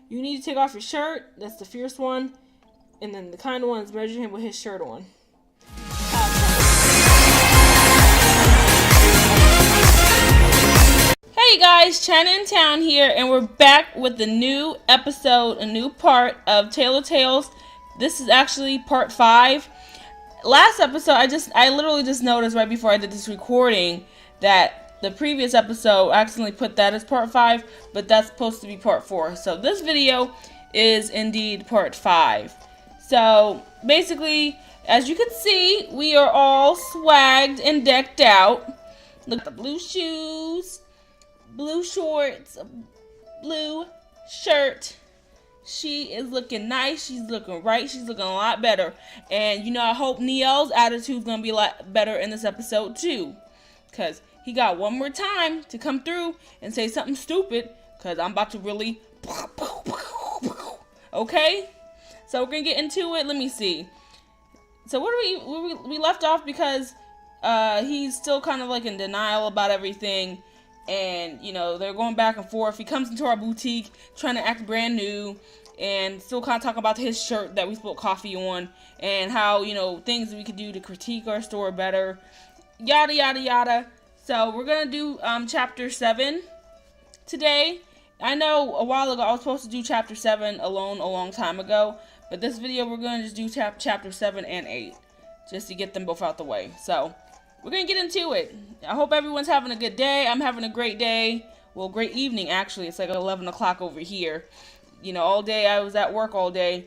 You need to take off your shirt. That's the fierce one. And then the kind one is measure him with his shirt on. Hey guys, China in Town here, and we're back with a new episode, a new part of Tailor Tales. This is actually part 5. Last episode, I literally just noticed right before I did this recording that the previous episode I accidentally put that as part 5, but that's supposed to be part 4. So this video is indeed part 5. So basically, as you can see, we are all swagged and decked out. Look at the blue shoes, blue shorts, blue shirt. She is looking nice. She's looking right. She's looking a lot better. And, you know, I hope Neo's attitude is going to be a lot better in this episode, too. Because he got one more time to come through and say something stupid. Because I'm about to really... Okay? So we're going to get into it. Let me see. So what do we left off because he's still kind of like in denial about everything. And, you know, they're going back and forth. He comes into our boutique trying to act brand new and still kind of talking about his shirt that we spilled coffee on and how, you know, things we could do to critique our store better. Yada, yada, yada. So we're going to do chapter 7 today. I know a while ago I was supposed to do chapter 7 alone a long time ago. But this video we're going to just do chapter 7 and 8 just to get them both out the way. So... we're going to get into it. I hope everyone's having a good day. I'm having a great day. Well, great evening, actually. It's like 11 o'clock over here. You know, all day I was at work all day.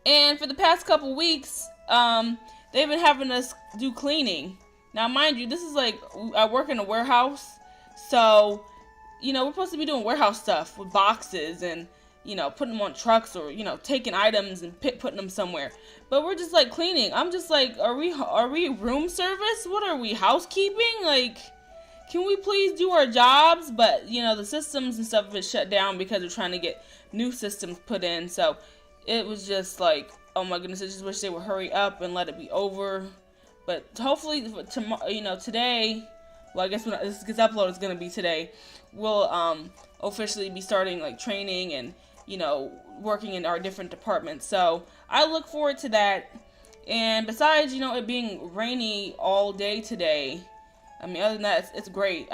And for the past couple weeks, they've been having us do cleaning. Now, mind you, this is like, I work in a warehouse. So, you know, we're supposed to be doing warehouse stuff with boxes and, you know, putting them on trucks or, you know, taking items and putting them somewhere. But we're just like cleaning. I'm just like, are we room service? What are we, housekeeping? Like, can we please do our jobs? But, you know, the systems and stuff is shut down because we're trying to get new systems put in. So it was just like, oh my goodness, I just wish they would hurry up and let it be over. But hopefully tomorrow, you know, today, well, I guess when this gets uploaded, it's going to be today. We'll officially be starting like training and, you know, working in our different departments. So I look forward to that. And besides, you know, it being rainy all day today, I mean, other than that, it's great.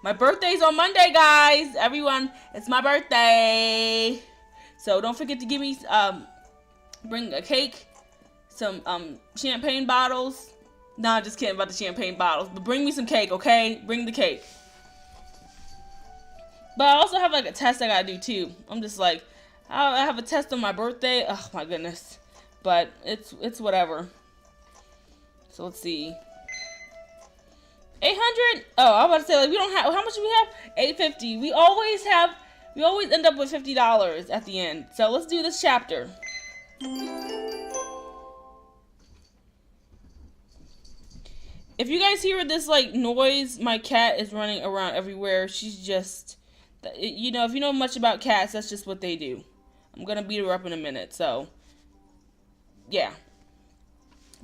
My birthday's on Monday, guys. Everyone, it's my birthday. So don't forget to give me, bring a cake, some champagne bottles. Nah, just kidding about the champagne bottles. But bring me some cake, okay? Bring the cake. But I also have like a test I gotta do too. I'm just like, I have a test on my birthday. Oh my goodness. But it's whatever. So let's see. 800. Oh, I was about to say, like, we don't have, how much do we have? 850. We always end up with $50 at the end. So let's do this chapter. If you guys hear this like noise, my cat is running around everywhere. She's just, you know, if you know much about cats, that's just what they do. I'm gonna beat her up in a minute, so yeah.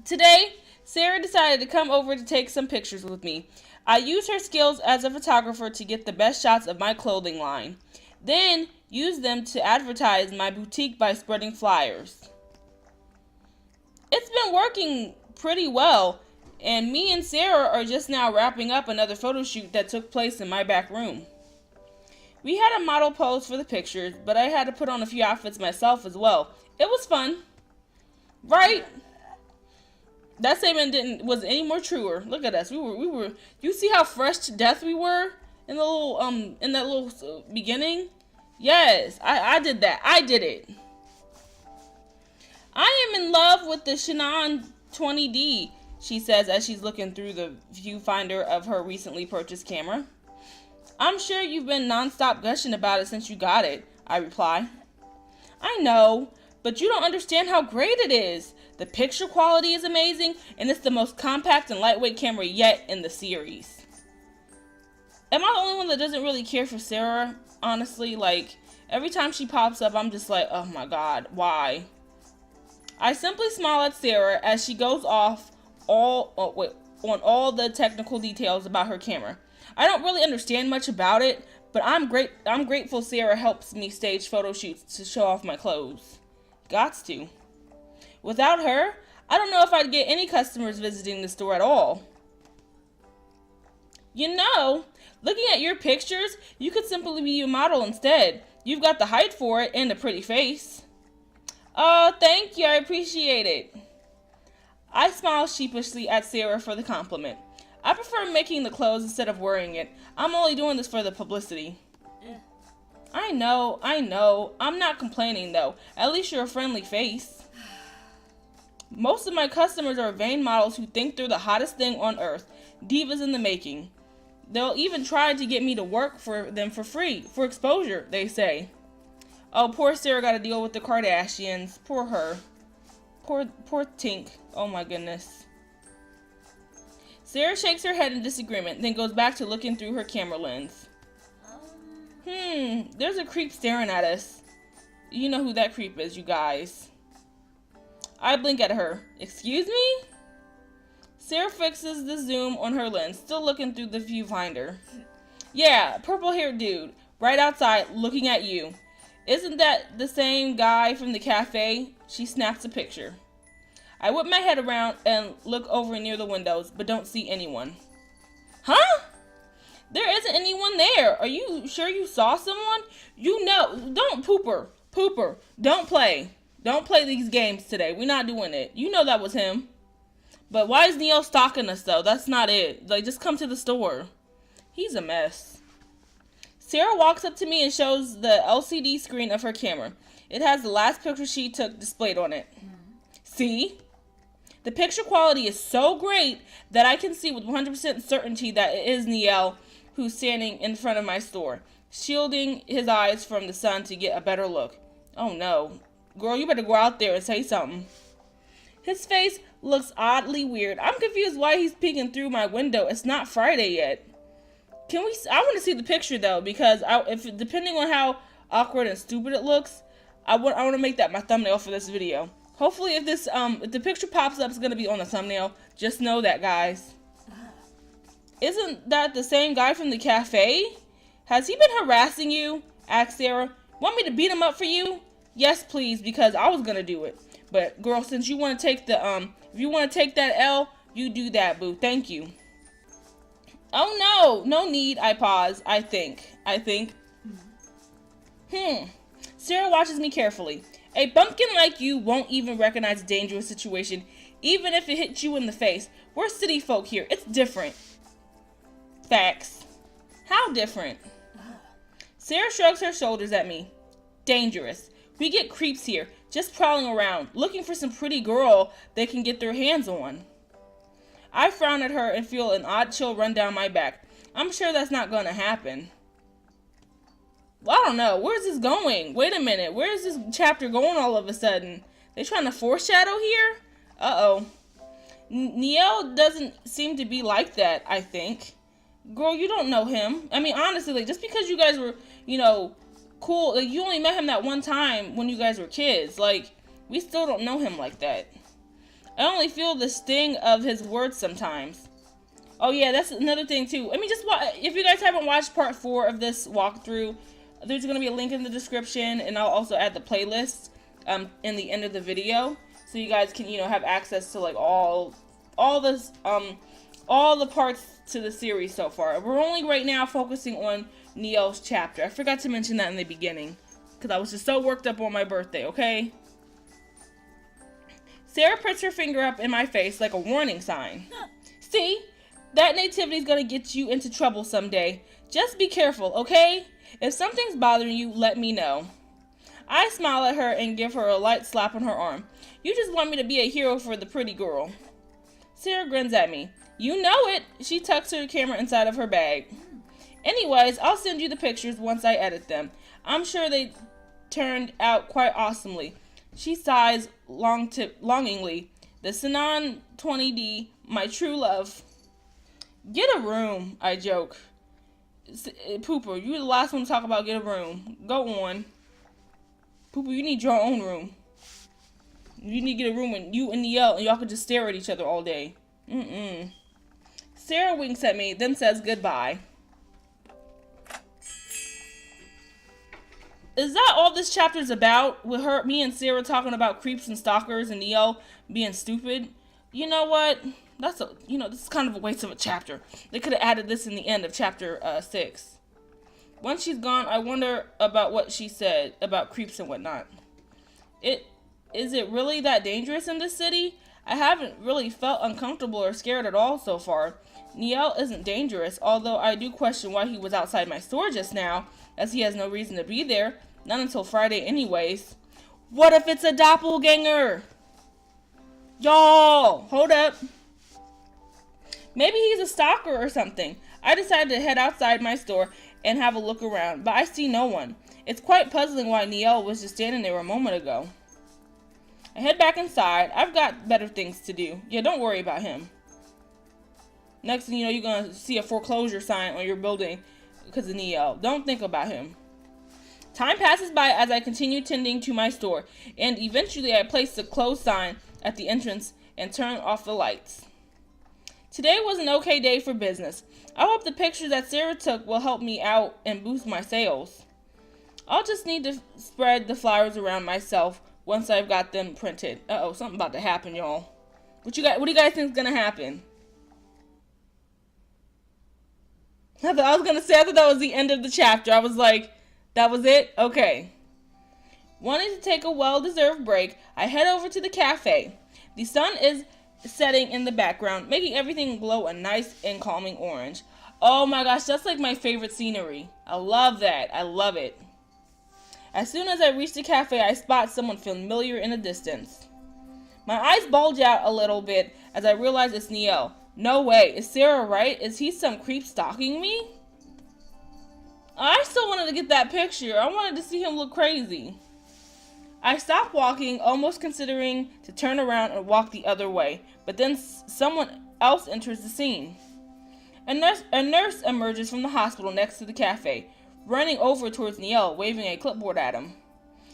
Today, Sarah decided to come over to take some pictures with me. I used her skills as a photographer to get the best shots of my clothing line, then used them to advertise my boutique by spreading flyers. It's been working pretty well, and me and Sarah are just now wrapping up another photo shoot that took place in my back room. We had a model pose for the pictures, but I had to put on a few outfits myself as well. It was fun. Right? That statement wasn't any more truer. Look at us. We were you see how fresh to death we were in the little in that little beginning? Yes, I did that. I did it. I am in love with the Shannon 20D, she says as she's looking through the viewfinder of her recently purchased camera. I'm sure you've been nonstop gushing about it since you got it, I reply. I know, but you don't understand how great it is. The picture quality is amazing, and it's the most compact and lightweight camera yet in the series. Am I the only one that doesn't really care for Sarah? Honestly, like, every time she pops up, I'm just like, oh my god, why? I simply smile at Sarah as she goes off on all the technical details about her camera. I don't really understand much about it, But I'm grateful Sarah helps me stage photo shoots to show off my clothes. Gots to. Without her, I don't know if I'd get any customers visiting the store at all. You know, looking at your pictures, you could simply be a model instead. You've got the height for it and a pretty face. Oh, thank you. I appreciate it. I smile sheepishly at Sarah for the compliment. I prefer making the clothes instead of wearing it. I'm only doing this for the publicity. I know. I'm not complaining though. At least you're a friendly face. Most of my customers are vain models who think they're the hottest thing on earth. Divas in the making. They'll even try to get me to work for them for free, for exposure, they say. Oh, poor Sarah got to deal with the Kardashians. Poor her. Poor Tink. Oh my goodness. Sarah shakes her head in disagreement, then goes back to looking through her camera lens. There's a creep staring at us. You know who that creep is, you guys. I blink at her. Excuse me? Sarah fixes the zoom on her lens, still looking through the viewfinder. Yeah, purple-haired dude, right outside, looking at you. Isn't that the same guy from the cafe? She snaps a picture. I whip my head around and look over near the windows, but don't see anyone. Huh? There isn't anyone there. Are you sure you saw someone? You know, don't Pooper, don't play. Don't play these games today. We're not doing it. You know that was him. But why is Neo stalking us though? That's not it. Like, just come to the store. He's a mess. Sarah walks up to me and shows the LCD screen of her camera. It has the last picture she took displayed on it. See? The picture quality is so great that I can see with 100% certainty that it is Neo who's standing in front of my store, shielding his eyes from the sun to get a better look. Oh no. Girl, you better go out there and say something. His face looks oddly weird. I'm confused why he's peeking through my window. It's not Friday yet. I want to see the picture though, because depending on how awkward and stupid it looks, I want to make that my thumbnail for this video. Hopefully if the picture pops up, it's going to be on the thumbnail. Just know that, guys. Isn't that the same guy from the cafe? Has he been harassing you? Asked Sarah. Want me to beat him up for you? Yes, please, because I was going to do it. But girl, since you want to take if you want to take that L, you do that, boo. Thank you. Oh no need. I pause. I think. Sarah watches me carefully. A bumpkin like you won't even recognize a dangerous situation, even if it hits you in the face. We're city folk here. It's different. Facts. How different? Sarah shrugs her shoulders at me. Dangerous. We get creeps here, just prowling around, looking for some pretty girl they can get their hands on. I frown at her and feel an odd chill run down my back. I'm sure that's not gonna happen. Well, I don't know. Where's this going? Wait a minute. Where's this chapter going all of a sudden? They trying to foreshadow here? Uh-oh. Neo doesn't seem to be like that, I think. Girl, you don't know him. I mean, honestly, like, just because you guys were, cool, like, you only met him that one time when you guys were kids. Like, we still don't know him like that. I only feel the sting of his words sometimes. Oh, yeah, that's another thing, too. I mean, if you guys haven't watched part 4 of this walkthrough, there's going to be a link in the description, and I'll also add the playlist in the end of the video, so you guys can, have access to, like, all the parts to the series so far. We're only right now focusing on Neo's chapter. I forgot to mention that in the beginning, because I was just so worked up on my birthday, okay? Sarah puts her finger up in my face like a warning sign. See? That nativity's gonna get you into trouble someday. Just be careful, okay? If something's bothering you, let me know. I smile at her and give her a light slap on her arm. You just want me to be a hero for the pretty girl. Sarah grins at me. You know it. She tucks her camera inside of her bag. Anyways, I'll send you the pictures once I edit them. I'm sure they turned out quite awesomely. She sighs longingly. The Sinon 20D, my true love. Get a room, I joke. Pooper, you're the last one to talk about get a room. Go on. Pooper, you need your own room. You need to get a room and you and Neo and y'all can just stare at each other all day. Sarah winks at me, then says goodbye. is that all this chapter's about? With me and Sarah talking about creeps and stalkers and Neil being stupid? You know what? This is kind of a waste of a chapter. They could have added this in the end of chapter 6. Once she's gone, I wonder about what she said about creeps and whatnot. Is it really that dangerous in this city? I haven't really felt uncomfortable or scared at all so far. Neil isn't dangerous, although I do question why he was outside my store just now, as he has no reason to be there. Not until Friday anyways. What if it's a doppelganger? Y'all, hold up. Maybe he's a stalker or something. I decided to head outside my store and have a look around, but I see no one. It's quite puzzling why Neil was just standing there a moment ago. I head back inside. I've got better things to do. Yeah, don't worry about him. Next thing you know, you're going to see a foreclosure sign on your building because of Neil. Don't think about him. Time passes by as I continue tending to my store, and eventually I place the close sign at the entrance and turn off the lights. Today was an okay day for business. I hope the pictures that Sarah took will help me out and boost my sales. I'll just need to spread the flowers around myself once I've got them printed. Uh-oh, something about to happen, y'all. What do you guys think is gonna happen? I thought that was the end of the chapter. I was like, that was it? Okay. Wanting to take a well-deserved break, I head over to the cafe. The sun is setting in the background, making everything glow a nice and calming orange. Oh my gosh, that's like my favorite scenery. I love that. I love it. As soon as I reach the cafe, I spot someone familiar in the distance. My eyes bulge out a little bit as I realize it's Neil. No way. Is Sarah right? Is he some creep stalking me? I still wanted to get that picture. I wanted to see him look crazy. I stop walking, almost considering to turn around and walk the other way, but then someone else enters the scene. A nurse emerges from the hospital next to the cafe, running over towards Neil, waving a clipboard at him.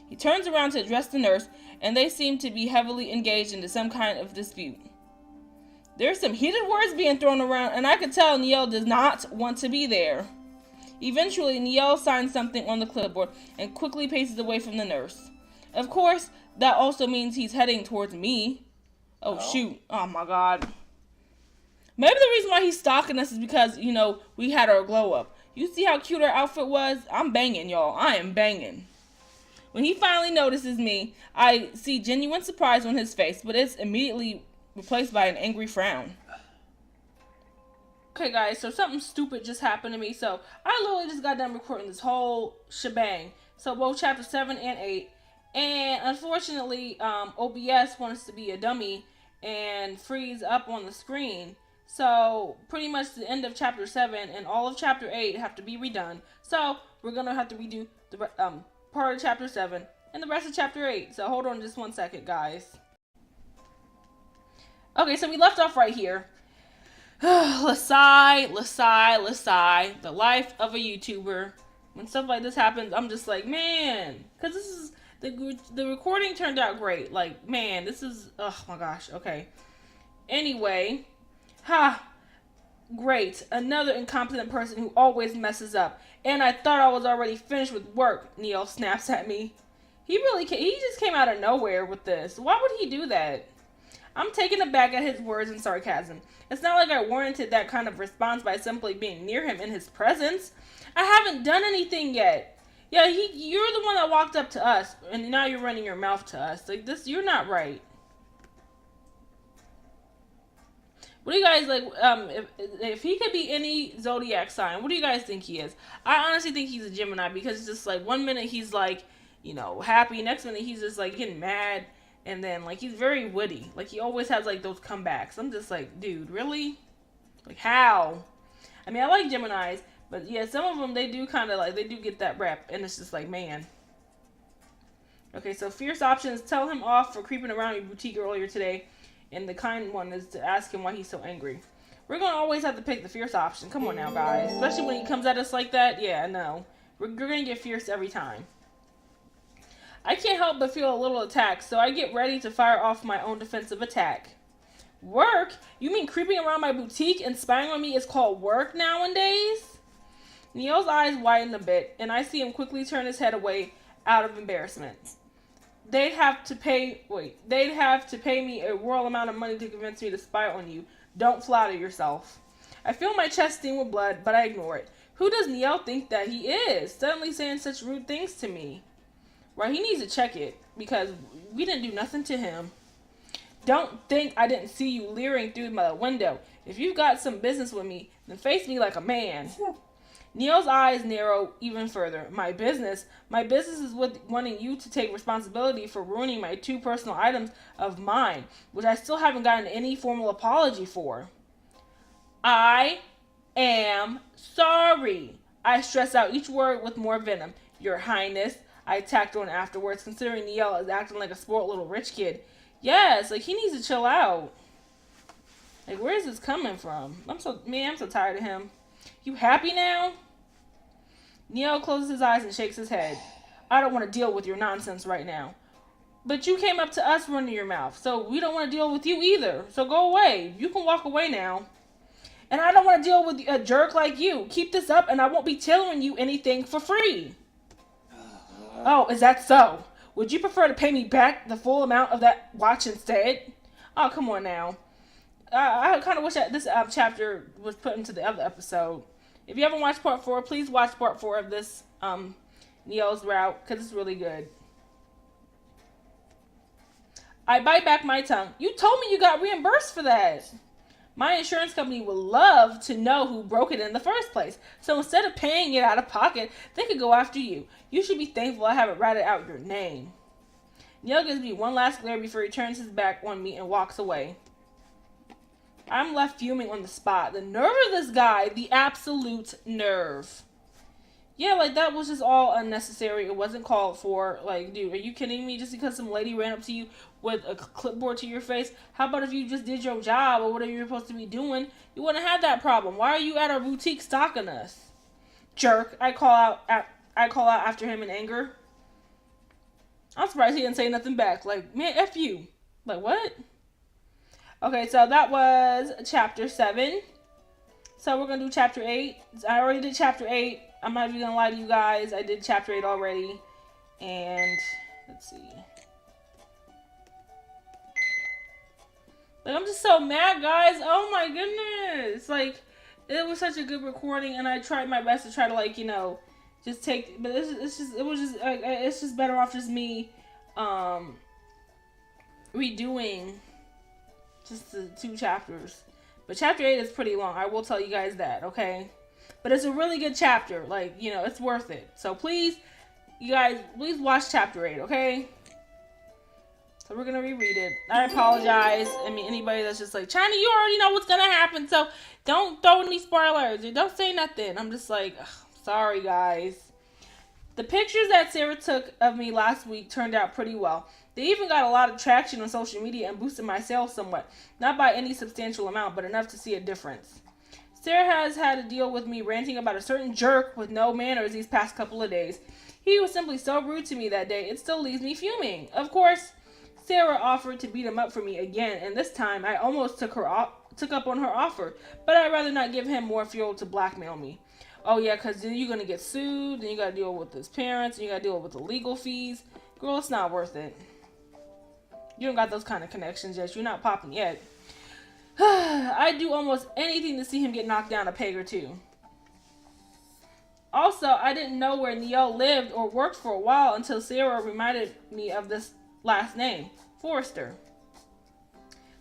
He turns around to address the nurse, and they seem to be heavily engaged into some kind of dispute. There's some heated words being thrown around, and I could tell Neil does not want to be there. Eventually, Neil signs something on the clipboard and quickly paces away from the nurse. Of course, that also means he's heading towards me. Oh, shoot. Oh, my God. Maybe the reason why he's stalking us is because, we had our glow up. You see how cute our outfit was? I'm banging, y'all. I am banging. When he finally notices me, I see genuine surprise on his face, but it's immediately replaced by an angry frown. Okay, guys, so something stupid just happened to me. So, I literally just got done recording this whole shebang. So, both chapter 7 and 8. And, unfortunately, OBS wants to be a dummy and freeze up on the screen. So, pretty much the end of chapter 7 and all of chapter 8 have to be redone. So, we're going to have to redo the part of chapter 7 and the rest of chapter 8. So, hold on just one second, guys. Okay, so we left off right here. Lasai. The life of a YouTuber. When stuff like this happens, I'm just like, man. Because this is, the recording turned out great. Like, man, this is, oh my gosh, okay. Anyway. Great. Another incompetent person who always messes up. And I thought I was already finished with work, Neil snaps at me. He just came out of nowhere with this. Why would he do that? I'm taken aback at his words and sarcasm. It's not like I warranted that kind of response by simply being near him in his presence. I haven't done anything yet. Yeah, you're the one that walked up to us, and now you're running your mouth to us. Like, this, you're not right. What do you guys, like, if he could be any zodiac sign, what do you guys think he is? I honestly think he's a Gemini, because it's just, like, one minute he's, like, happy, next minute he's just, like, getting mad, and then, like, he's very witty. Like, he always has, like, those comebacks. I'm just like, dude, really? Like, how? I mean, I like Geminis, but, yeah, some of them, they do kind of, like, they do get that rep, and it's just like, man. Okay, so fierce options, tell him off for creeping around your boutique earlier today. And the kind one is to ask him why he's so angry. We're going to always have to pick the fierce option. Come on now, guys. Especially when he comes at us like that. Yeah, no. We're going to get fierce every time. I can't help but feel a little attacked, so I get ready to fire off my own defensive attack. Work? You mean creeping around my boutique and spying on me is called work nowadays? Neil's eyes widen a bit, and I see him quickly turn his head away out of embarrassment. They'd have to pay me a royal amount of money to convince me to spy on you. Don't flatter yourself. I feel my chest sting with blood, but I ignore it. Who does Niel think that he is? Suddenly saying such rude things to me. Right, he needs to check it, because we didn't do nothing to him. Don't think I didn't see you leering through my window. If you've got some business with me, then face me like a man. Neil's eyes narrow even further. My business? My business is with wanting you to take responsibility for ruining my 2 personal items of mine, which I still haven't gotten any formal apology for. I am sorry. I stress out each word with more venom. Your Highness, I tacked on afterwards, considering Neil is acting like a spoiled little rich kid. Yes, like, he needs to chill out. Like, where is this coming from? I'm so tired of him. You happy now? Neil closes his eyes and shakes his head. I don't want to deal with your nonsense right now. But you came up to us running your mouth, so we don't want to deal with you either. So go away. You can walk away now. And I don't want to deal with a jerk like you. Keep this up and I won't be tailoring you anything for free. Oh, is that so? Would you prefer to pay me back the full amount of that watch instead? Oh, come on now. I kind of wish that this chapter was put into the other episode. If you haven't watched part 4, please watch part 4 of this Neil's route, because it's really good. I bite back my tongue. You told me you got reimbursed for that. My insurance company would love to know who broke it in the first place. So instead of paying it out of pocket, they could go after you. You should be thankful I haven't ratted out your name. Neil gives me one last glare before he turns his back on me and walks away. I'm left fuming on the spot. The nerve of this guy, the absolute nerve. Yeah, like, that was just all unnecessary. It wasn't called for. Like, dude, are you kidding me? Just because some lady ran up to you with a clipboard to your face? How about if you just did your job or whatever you're supposed to be doing? You wouldn't have that problem. Why are you at our boutique stalking us? Jerk. I call out after him in anger. I'm surprised he didn't say nothing back. Like, man, F you. Like, what? Okay, so that was chapter 7. So we're going to do chapter 8. I already did chapter 8. I'm not even going to lie to you guys. I did chapter 8 already. And, let's see. Like, I'm just so mad, guys. Oh my goodness. Like, it was such a good recording, and I tried my best to try to, like, you know, just take, but it's just better off just me, redoing just the 2 chapters. But chapter 8 is pretty long. I will tell you guys that, okay? But it's a really good chapter. Like, you know, it's worth it. So please, you guys, please watch chapter 8, okay? So we're going to reread it. I apologize. I mean, anybody that's just like, China, you already know what's going to happen. So don't throw any spoilers. Don't say nothing. I'm just like, ugh, sorry, guys. The pictures that Sarah took of me last week turned out pretty well. They even got a lot of traction on social media and boosted my sales somewhat. Not by any substantial amount, but enough to see a difference. Sarah has had to deal with me ranting about a certain jerk with no manners these past couple of days. He was simply so rude to me that day, it still leaves me fuming. Of course, Sarah offered to beat him up for me again, and this time I almost took up on her offer, but I'd rather not give him more fuel to blackmail me. Oh yeah, because then you're going to get sued, then you got to deal with his parents, and you got to deal with the legal fees. Girl, it's not worth it. You don't got those kind of connections yet. You're not popping yet. I'd do almost anything to see him get knocked down a peg or 2. Also, I didn't know where Neil lived or worked for a while until Sarah reminded me of this last name, Forrester.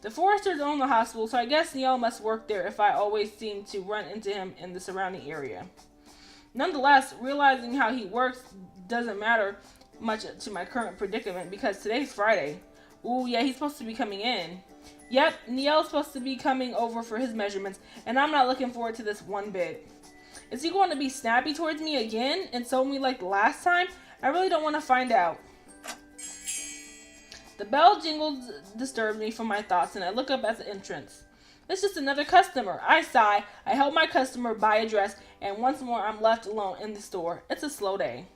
The Forresters own the hospital, so I guess Neil must work there if I always seem to run into him in the surrounding area. Nonetheless, realizing how he works doesn't matter much to my current predicament because today's Friday. Ooh, yeah, he's supposed to be coming in. Yep, Neil's supposed to be coming over for his measurements, and I'm not looking forward to this one bit. Is he going to be snappy towards me again and so me like the last time? I really don't want to find out. The bell jingle disturbs me from my thoughts, and I look up at the entrance. It's just another customer. I sigh. I help my customer buy a dress, and once more I'm left alone in the store. It's a slow day.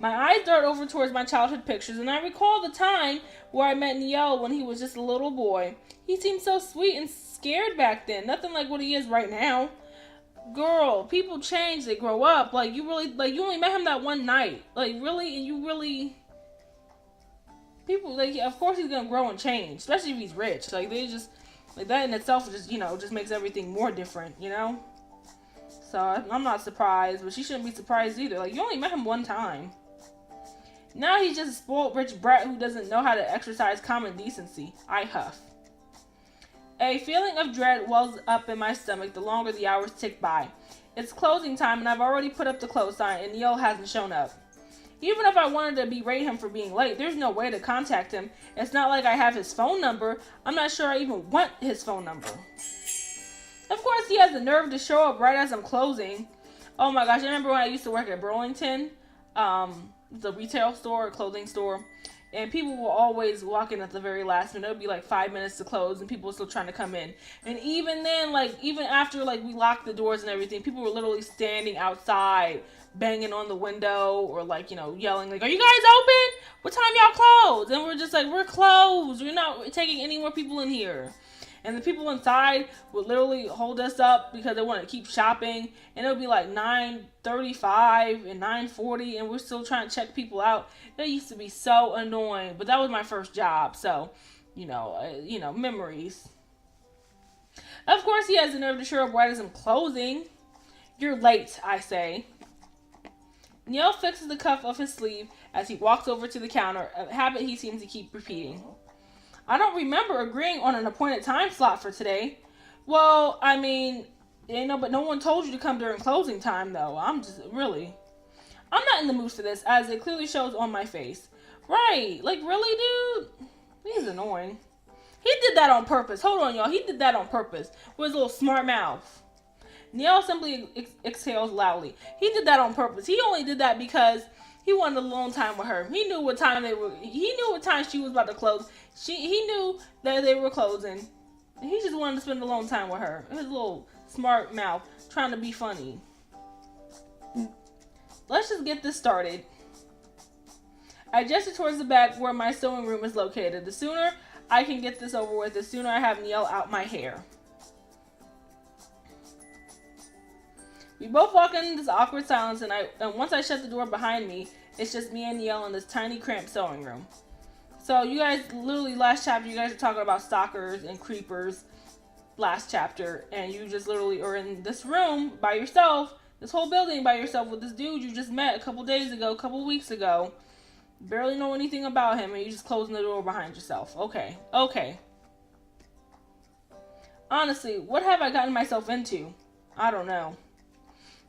My eyes dart over towards my childhood pictures, and I recall the time where I met Neil when he was just a little boy. He seemed so sweet and scared back then, nothing like what he is right now. Girl, people change, they grow up. Like, you really, like, you only met him that one night. Like, really? And you really, people, like, of course he's gonna grow and change, especially if he's rich. Like, they just, like, that in itself just, just makes everything more different, So, I'm not surprised, but she shouldn't be surprised either. Like, you only met him one time. Now he's just a spoiled rich brat who doesn't know how to exercise common decency. I huff. A feeling of dread wells up in my stomach the longer the hours tick by. It's closing time and I've already put up the close sign and Neil hasn't shown up. Even if I wanted to berate him for being late, there's no way to contact him. It's not like I have his phone number. I'm not sure I even want his phone number. Of course, he has the nerve to show up right as I'm closing. Oh my gosh, I remember when I used to work at Burlington, the retail store, clothing store, and people will always walk in at the very last minute. It'll be like 5 minutes to close, and people are still trying to come in. And even then, like, even after, like, we locked the doors and everything, people were literally standing outside, banging on the window, or, like, yelling, like, are you guys open? What time y'all close? And we're just like, we're closed. We're not taking any more people in here. And the people inside would literally hold us up because they want to keep shopping. And it would be like 9:35 and 9:40, and we're still trying to check people out. It used to be so annoying, but that was my first job, so memories. Of course, he has the nerve to show up right as I'm closing. You're late, I say. Neil fixes the cuff of his sleeve as he walks over to the counter, a habit he seems to keep repeating. I don't remember agreeing on an appointed time slot for today. Well, I mean, but no one told you to come during closing time, though. I'm not in the mood for this, as it clearly shows on my face. Right, like, really, dude? He's annoying. He did that on purpose. Hold on, y'all. He did that on purpose with his little smart mouth. Neil simply exhales loudly. He did that on purpose. He only did that because he wanted alone time with her. He knew what time he knew what time she was about to close. He knew that they were closing. And he just wanted to spend alone time with her. His little smart mouth trying to be funny. Let's just get this started. I gestured towards the back where my sewing room is located. The sooner I can get this over with, the sooner I have Neil out my hair. We both walk in this awkward silence, and once I shut the door behind me, it's just me and Neil in this tiny, cramped sewing room. So you guys, literally last chapter, you guys are talking about stalkers and creepers last chapter, and you just literally are in this room by yourself, this whole building by yourself with this dude you just met a couple weeks ago. Barely know anything about him, and you just closing the door behind yourself. Okay. Honestly, what have I gotten myself into? I don't know.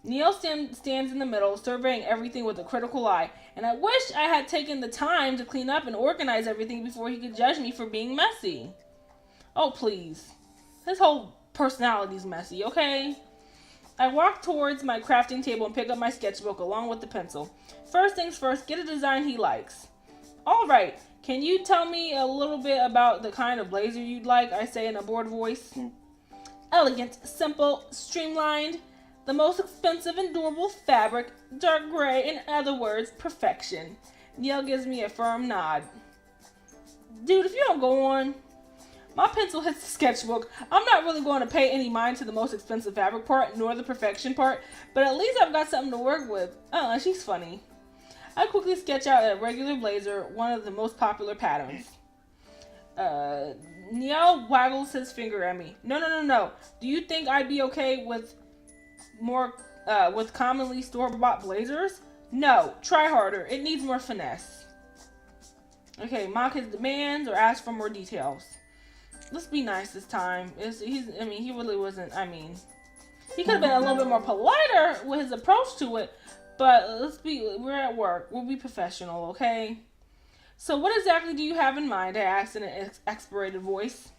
Neil stands in the middle, surveying everything with a critical eye, and I wish I had taken the time to clean up and organize everything before he could judge me for being messy. Oh, please. His whole personality's messy, okay? I walk towards my crafting table and pick up my sketchbook along with the pencil. First things first, get a design he likes. All right, can you tell me a little bit about the kind of blazer you'd like? I say in a bored voice. Elegant, simple, streamlined. The most expensive and durable fabric, dark gray, in other words, perfection. Neil gives me a firm nod. Dude, if you don't go on. My pencil hits the sketchbook. I'm not really going to pay any mind to the most expensive fabric part, nor the perfection part, but at least I've got something to work with. She's funny. I quickly sketch out a regular blazer, one of the most popular patterns. Neil waggles his finger at me. No. Do you think I'd be okay with with commonly store-bought blazers? No, try harder. It needs more finesse. Okay, mock his demands or ask for more details. Let's be nice this time. He really wasn't, he could have been a little bit more politer with his approach to it, but we're at work. We'll be professional, okay? So what exactly do you have in mind? I asked in an exasperated voice.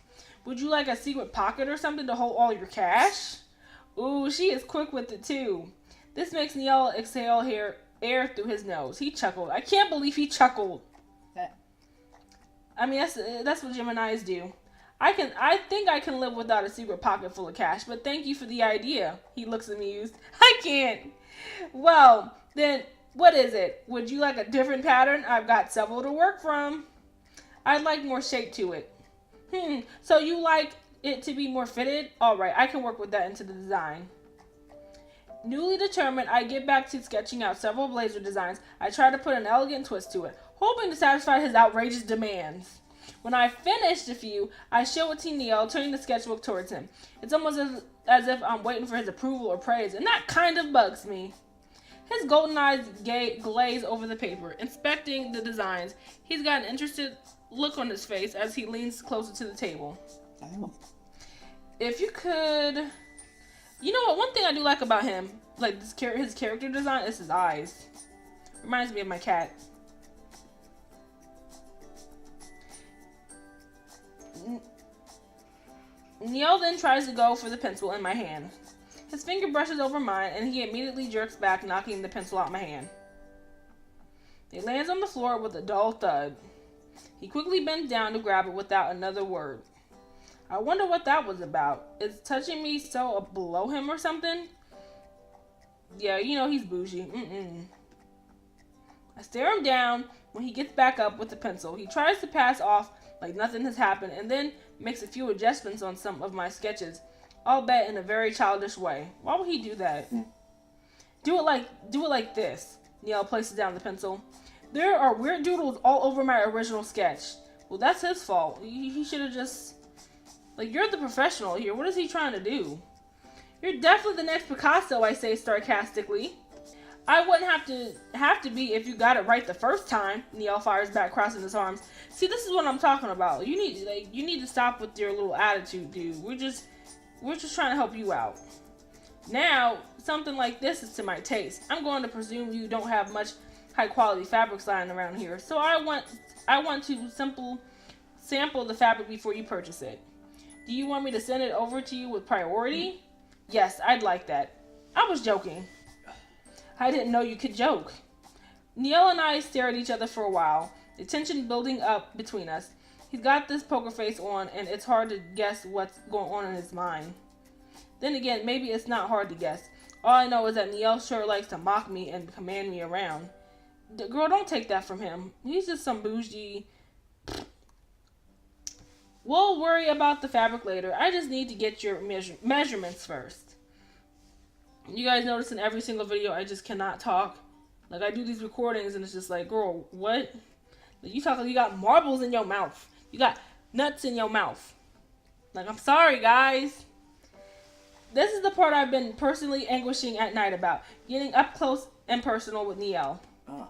Would you like a secret pocket or something to hold all your cash? Ooh, she is quick with it too. This makes Neil exhale air through his nose. He chuckled. I can't believe he chuckled. That's what Geminis do. I think I can live without a secret pocket full of cash, but thank you for the idea. He looks amused. I can't. Well, then, what is it? Would you like a different pattern? I've got several to work from. I'd like more shape to it. So you like it to be more fitted? Alright, I can work with that into the design. Newly determined, I get back to sketching out several blazer designs. I try to put an elegant twist to it, hoping to satisfy his outrageous demands. When I finished a few, I show it to Neil, turning the sketchbook towards him. It's almost as if I'm waiting for his approval or praise, and that kind of bugs me. His golden eyes glaze over the paper, inspecting the designs. He's got an interested look on his face as he leans closer to the table. If you could... You know what? One thing I do like about him, like his character design, is his eyes. Reminds me of my cat. Neil then tries to go for the pencil in my hand. His finger brushes over mine, and he immediately jerks back, knocking the pencil out of my hand. It lands on the floor with a dull thud. He quickly bends down to grab it without another word. I wonder what that was about. Is touching me so below him or something? Yeah, you know he's bougie. I stare him down when he gets back up with the pencil. He tries to pass off like nothing has happened, and then makes a few adjustments on some of my sketches, albeit in a very childish way. Why would he do that? Do it like this. Neil places down the pencil. There are weird doodles all over my original sketch. Well, that's his fault. He should have just... Like, you're the professional here. What is he trying to do? You're definitely the next Picasso, I say sarcastically. I wouldn't have to be if you got it right the first time. Neil fires back, crossing his arms. See, this is what I'm talking about. You need to stop with your little attitude, dude. We're just trying to help you out. Now, something like this is to my taste. I'm going to presume you don't have much high quality fabrics lying around here, so I want to sample the fabric before you purchase it. Do you want me to send it over to you with priority? Yes, I'd like that. I was joking. I didn't know you could joke. Neil and I stare at each other for a while, the tension building up between us. He's got this poker face on, and it's hard to guess what's going on in his mind. Then again, maybe it's not hard to guess. All I know is that Neil sure likes to mock me and command me around. Girl, don't take that from him. He's just some bougie... We'll worry about the fabric later. I just need to get your measurements first. You guys notice in every single video, I just cannot talk. Like, I do these recordings, and it's just like, girl, what? Like, you talk like you got marbles in your mouth. You got nuts in your mouth. Like, I'm sorry, guys. This is the part I've been personally anguishing at night about. Getting up close and personal with Neil. Oh.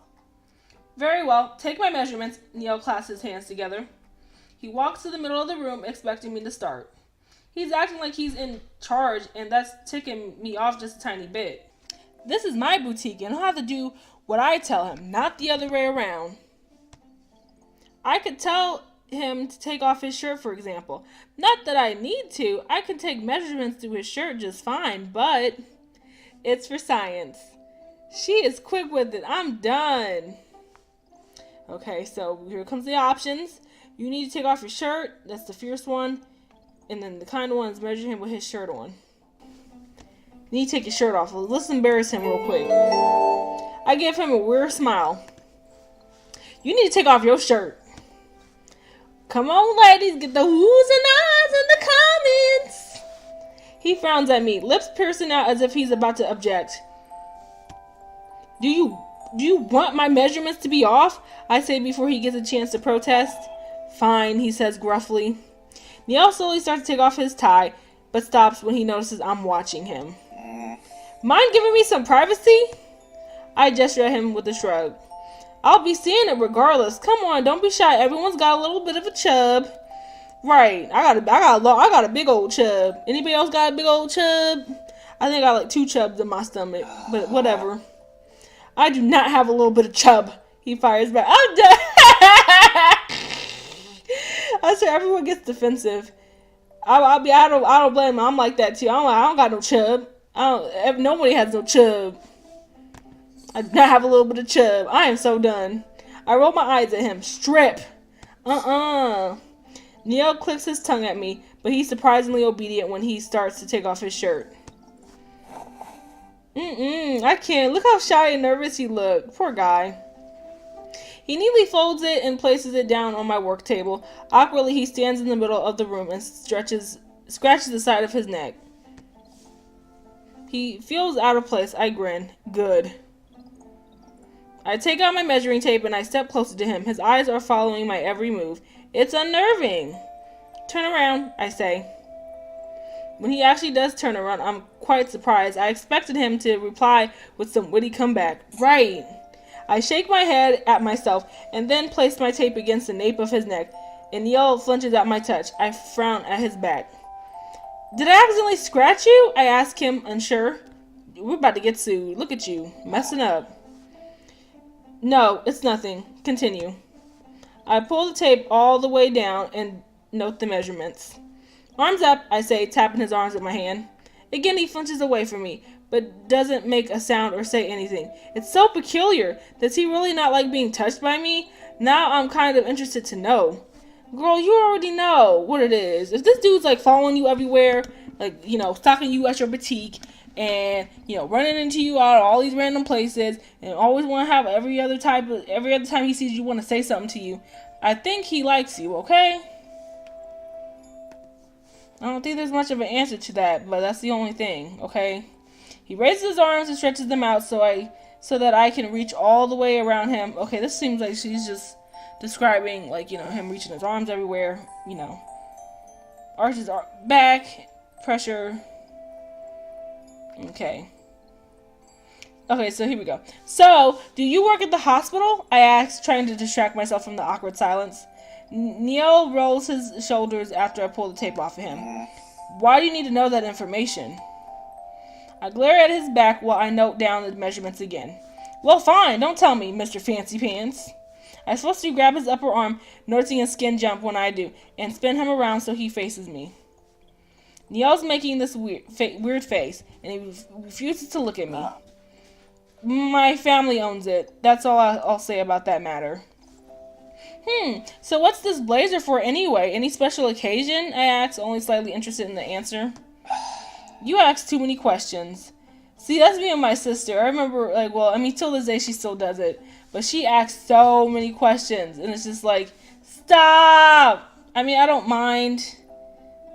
Very well. Take my measurements. Neil clasps his hands together. He walks to the middle of the room, expecting me to start. He's acting like he's in charge, and that's ticking me off just a tiny bit. This is my boutique, and he'll have to do what I tell him, not the other way around. I could tell him to take off his shirt, for example. Not that I need to. I can take measurements to his shirt just fine, but it's for science. She is quick with it. I'm done. Okay, so here comes the options. You need to take off your shirt. That's the fierce one. And then the kind of one is measure him with his shirt on. You need to take your shirt off. Let's embarrass him real quick. I give him a weird smile. You need to take off your shirt. Come on, ladies. Get the whoos and ahs in the comments. He frowns at me, lips piercing out as if he's about to object. Do you want my measurements to be off? I say before he gets a chance to protest. Fine, he says gruffly. Neil slowly starts to take off his tie, but stops when he notices I'm watching him. Mind giving me some privacy? I gesture at him with a shrug. I'll be seeing it regardless. Come on, don't be shy. Everyone's got a little bit of a chub. Right, I got a big old chub. Anybody else got a big old chub? I think I got like 2 chubs in my stomach, but whatever. I do not have a little bit of chub. He fires back. I'm done. I swear everyone gets defensive. I don't blame him. I'm like that too. I don't got no chub. Nobody has no chub. I do not have a little bit of chub. I am so done. I roll my eyes at him. Strip. Neil clicks his tongue at me, but he's surprisingly obedient when he starts to take off his shirt. I can't. Look how shy and nervous he looked. Poor guy. He neatly folds it and places it down on my work table. Awkwardly, he stands in the middle of the room and scratches the side of his neck. He feels out of place. I grin. Good. I take out my measuring tape and I step closer to him. His eyes are following my every move. It's unnerving. Turn around, I say. When he actually does turn around, I'm quite surprised. I expected him to reply with some witty comeback. Right. I shake my head at myself and then place my tape against the nape of his neck. And Neil flinches at my touch. I frown at his back. Did I accidentally scratch you? I ask him, unsure. We're about to get sued. Look at you, messing up. No, it's nothing. Continue. I pull the tape all the way down and note the measurements. Arms up, I say, tapping his arms with my hand. Again, he flinches away from me, but doesn't make a sound or say anything. It's so peculiar. Does he really not like being touched by me? Now I'm kind of interested to know. Girl, you already know what it is. If this dude's like following you everywhere, like, you know, stalking you at your boutique, and, you know, running into you out of all these random places, and always want to have every other time he sees you want to say something to you, I think he likes you, okay? I don't think there's much of an answer to that, but that's the only thing, okay? He raises his arms and stretches them out so that I can reach all the way around him. Okay, this seems like she's just describing, like, you know, him reaching his arms everywhere, you know. Arches back, pressure. Okay. Okay, so here we go. So, do you work at the hospital? I ask, trying to distract myself from the awkward silence. Neil rolls his shoulders after I pull the tape off of him. Why do you need to know that information? I glare at his back while I note down the measurements again. Well, fine, don't tell me, Mr. Fancy Pants. I supposed to grab his upper arm, noticing his skin jump when I do, and spin him around so he faces me. Neil's making this weird face, and he refuses to look at me. My family owns it. That's all I'll say about that matter. So what's this blazer for anyway? Any special occasion? I ask, only slightly interested in the answer. You ask too many questions. See, that's me and my sister. I remember, like, well, I mean, till this day she still does it. But she asks so many questions, and it's just like, stop! I mean, I don't mind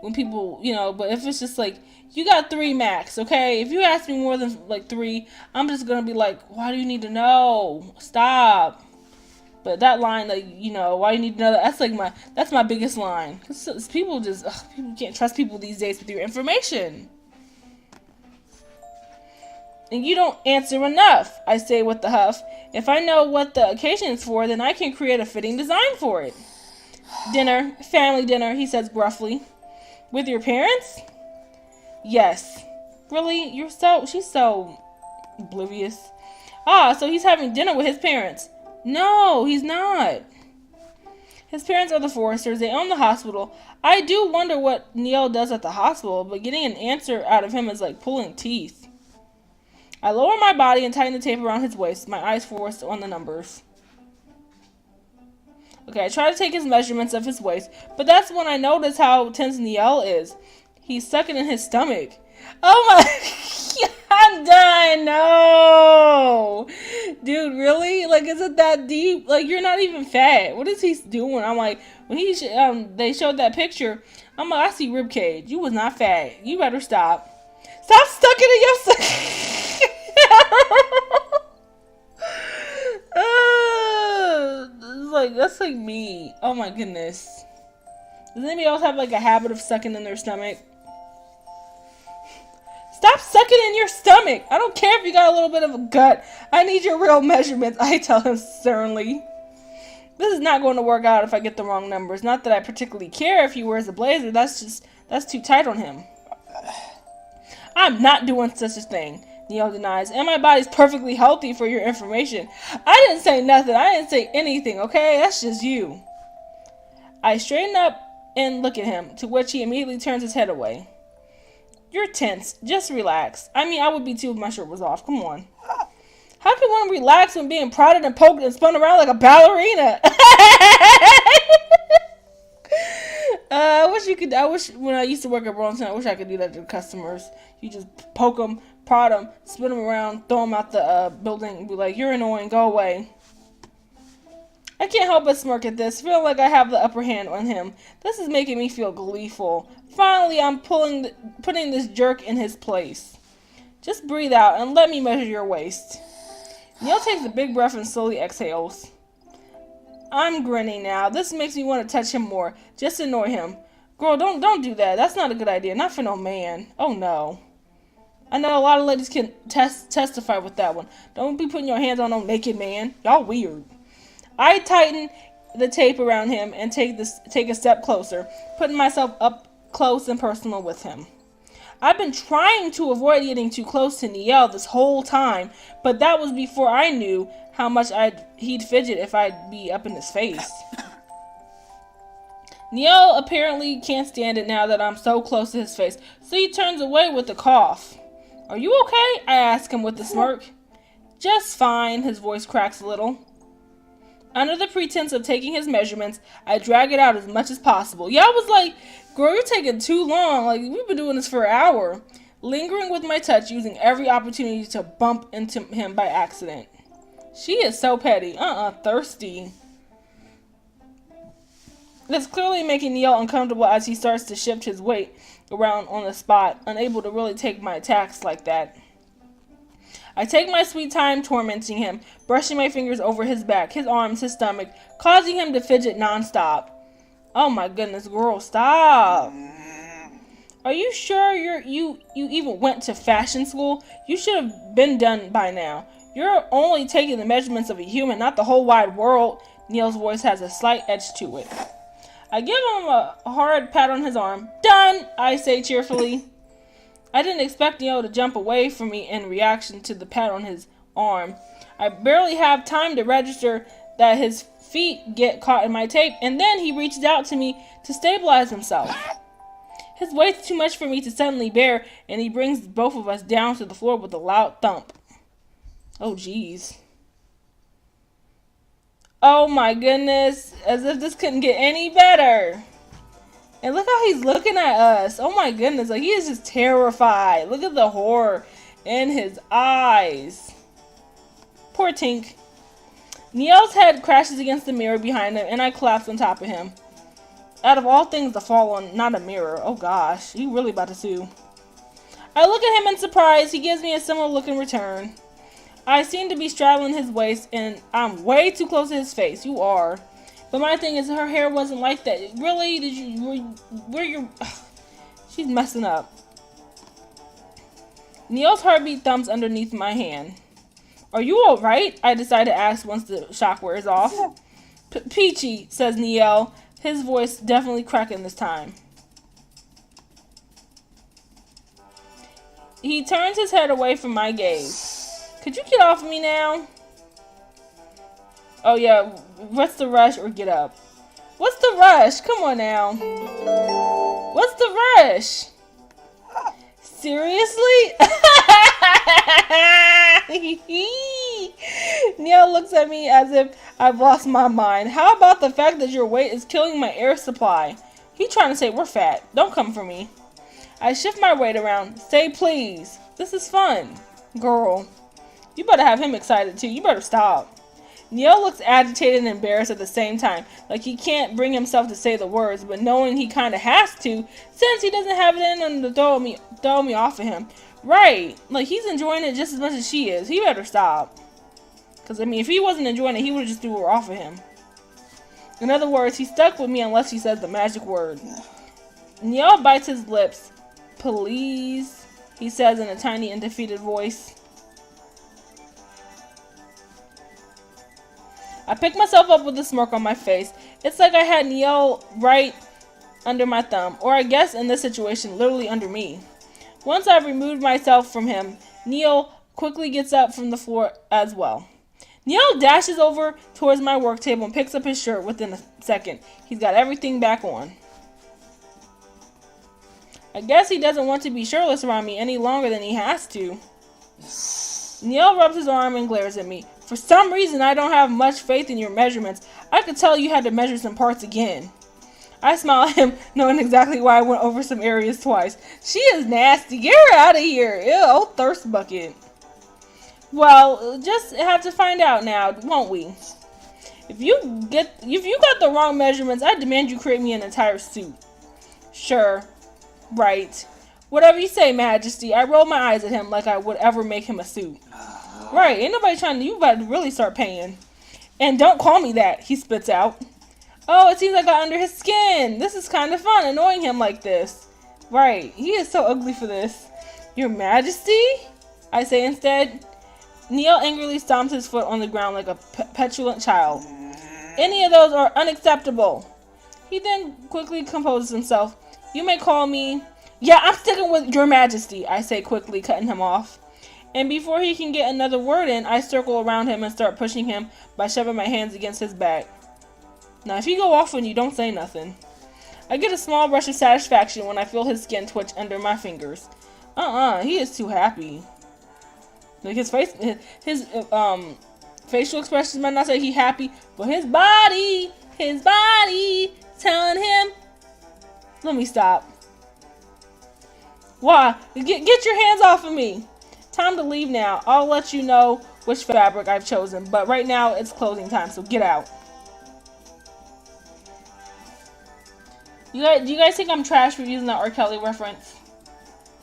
when people, you know, but if it's just like, you got 3 max, okay? If you ask me more than, like, 3, I'm just gonna be like, why do you need to know? Stop. But that line, like, you know, why you need to know that, that's like that's my biggest line. Cause people just, people can't trust people these days with your information. And you don't answer enough, I say with the huff. If I know what the occasion is for, then I can create a fitting design for it. Dinner, family dinner, he says gruffly. With your parents? Yes. Really? She's so oblivious. Ah, so he's having dinner with his parents. No, he's not. His parents are the Foresters. They own the hospital. I do wonder what Neil does at the hospital, but getting an answer out of him is like pulling teeth. I lower my body and tighten the tape around his waist, my eyes focused on the numbers. Okay, I try to take his measurements of his waist, but that's when I notice how tense Neil is. He's sucking in his stomach. Oh my... I'm dying. No. Dude, really? Like, is it that deep? Like, you're not even fat. What is he doing? I'm like, when they showed that picture, I'm like, I see ribcage. You was not fat. You better stop. Stop sucking in your that's like me. Oh my goodness. Does anybody else have like a habit of sucking in their stomach? Stop sucking in your stomach. I don't care if you got a little bit of a gut. I need your real measurements, I tell him sternly. This is not going to work out if I get the wrong numbers. Not that I particularly care if he wears a blazer. That's too tight on him. I'm not doing such a thing, Neil denies. And my body's perfectly healthy for your information. I didn't say nothing. I didn't say anything, okay? That's just you. I straighten up and look at him, to which he immediately turns his head away. You're tense. Just relax. I mean, I would be too if my shirt was off. Come on. How can one relax when being prodded and poked and spun around like a ballerina? I wish when I used to work at Burlington, I wish I could do that to customers. You just poke them, prod them, spin them around, throw them out the building, and be like, you're annoying, go away. I can't help but smirk at this, feeling like I have the upper hand on him. This is making me feel gleeful. Finally, I'm putting this jerk in his place. Just breathe out and let me measure your waist. Neil takes a big breath and slowly exhales. I'm grinning now. This makes me want to touch him more, just to annoy him. Girl, don't do that. That's not a good idea. Not for no man. Oh no. I know a lot of ladies can testify with that one. Don't be putting your hands on no naked man. Y'all weird. I tighten the tape around him and take a step closer, putting myself up close and personal with him. I've been trying to avoid getting too close to Neil this whole time, but that was before I knew how much he'd fidget if I'd be up in his face. Neil apparently can't stand it now that I'm so close to his face, so he turns away with a cough. Are you okay? I ask him with a smirk. Just fine, his voice cracks a little. Under the pretense of taking his measurements, I drag it out as much as possible. Yeah, I was like, girl, you're taking too long. Like, we've been doing this for an hour. Lingering with my touch, using every opportunity to bump into him by accident. She is so petty. Thirsty. It's clearly making Neil uncomfortable as he starts to shift his weight around on the spot, unable to really take my attacks like that. I take my sweet time tormenting him, brushing my fingers over his back, his arms, his stomach, causing him to fidget nonstop. Oh my goodness, girl, stop. Are you sure you even went to fashion school? You should have been done by now. You're only taking the measurements of a human, not the whole wide world. Neil's voice has a slight edge to it. I give him a hard pat on his arm. Done, I say cheerfully. I didn't expect Neil to jump away from me in reaction to the pat on his arm. I barely have time to register that his feet get caught in my tape, and then he reaches out to me to stabilize himself. His weight's too much for me to suddenly bear, and he brings both of us down to the floor with a loud thump. Oh, jeez. Oh my goodness, as if this couldn't get any better. And look how he's looking at us. Oh my goodness, like he is just terrified. Look at the horror in his eyes. Poor Tink. Neil's head crashes against the mirror behind him, and I collapse on top of him. Out of all things to fall on, not a mirror. Oh gosh, he really about to sue. I look at him in surprise. He gives me a similar look in return. I seem to be straddling his waist, and I'm way too close to his face. You are. But my thing is, her hair wasn't like that. Really? Did you... Where your... She's messing up. Neil's heartbeat thumps underneath my hand. Are you alright? I decide to ask once the shock wears off. Peachy, says Neil. His voice definitely cracking this time. He turns his head away from my gaze. Could you get off of me now? Oh yeah, what's the rush or get up? What's the rush? Come on now. What's the rush? Seriously? Neil looks at me as if I've lost my mind. How about the fact that your weight is killing my air supply? He's trying to say we're fat. Don't come for me. I shift my weight around. Say please. This is fun. Girl, you better have him excited too. You better stop. Neil looks agitated and embarrassed at the same time, like he can't bring himself to say the words, but knowing he kind of has to, since he doesn't have it in him to throw me off of him. Right, like he's enjoying it just as much as she is. He better stop. Because, I mean, if he wasn't enjoying it, he would have just threw her off of him. In other words, he's stuck with me unless he says the magic word. Neil bites his lips. Please, he says in a tiny and defeated voice. I pick myself up with a smirk on my face. It's like I had Neil right under my thumb, or I guess in this situation, literally under me. Once I've removed myself from him, Neil quickly gets up from the floor as well. Neil dashes over towards my work table and picks up his shirt within a second. He's got everything back on. I guess he doesn't want to be shirtless around me any longer than he has to. Neil rubs his arm and glares at me. For some reason, I don't have much faith in your measurements. I could tell you had to measure some parts again. I smile at him, knowing exactly why I went over some areas twice. She is nasty. Get her out of here. Ew, thirst bucket. Well, just have to find out now, won't we? If you got the wrong measurements, I demand you create me an entire suit. Sure. Right. Whatever you say, Majesty. I roll my eyes at him like I would ever make him a suit. Right, ain't nobody trying to, you better really start paying. And don't call me that, he spits out. Oh, it seems I got under his skin. This is kind of fun, annoying him like this. Right, he is so ugly for this. Your Majesty? I say instead. Neil angrily stomps his foot on the ground like a petulant child. Any of those are unacceptable. He then quickly composes himself. You may call me... Yeah, I'm sticking with Your Majesty, I say quickly, cutting him off. And before he can get another word in, I circle around him and start pushing him by shoving my hands against his back. Now, if you go off on you, don't say nothing. I get a small rush of satisfaction when I feel his skin twitch under my fingers. He is too happy. Like his face, his facial expressions might not say he happy, but his body telling him. Let me stop. Why? Get your hands off of me. Time to leave now. I'll let you know which fabric I've chosen, but right now it's closing time, so get out. Do you guys think I'm trash for using that R. Kelly reference?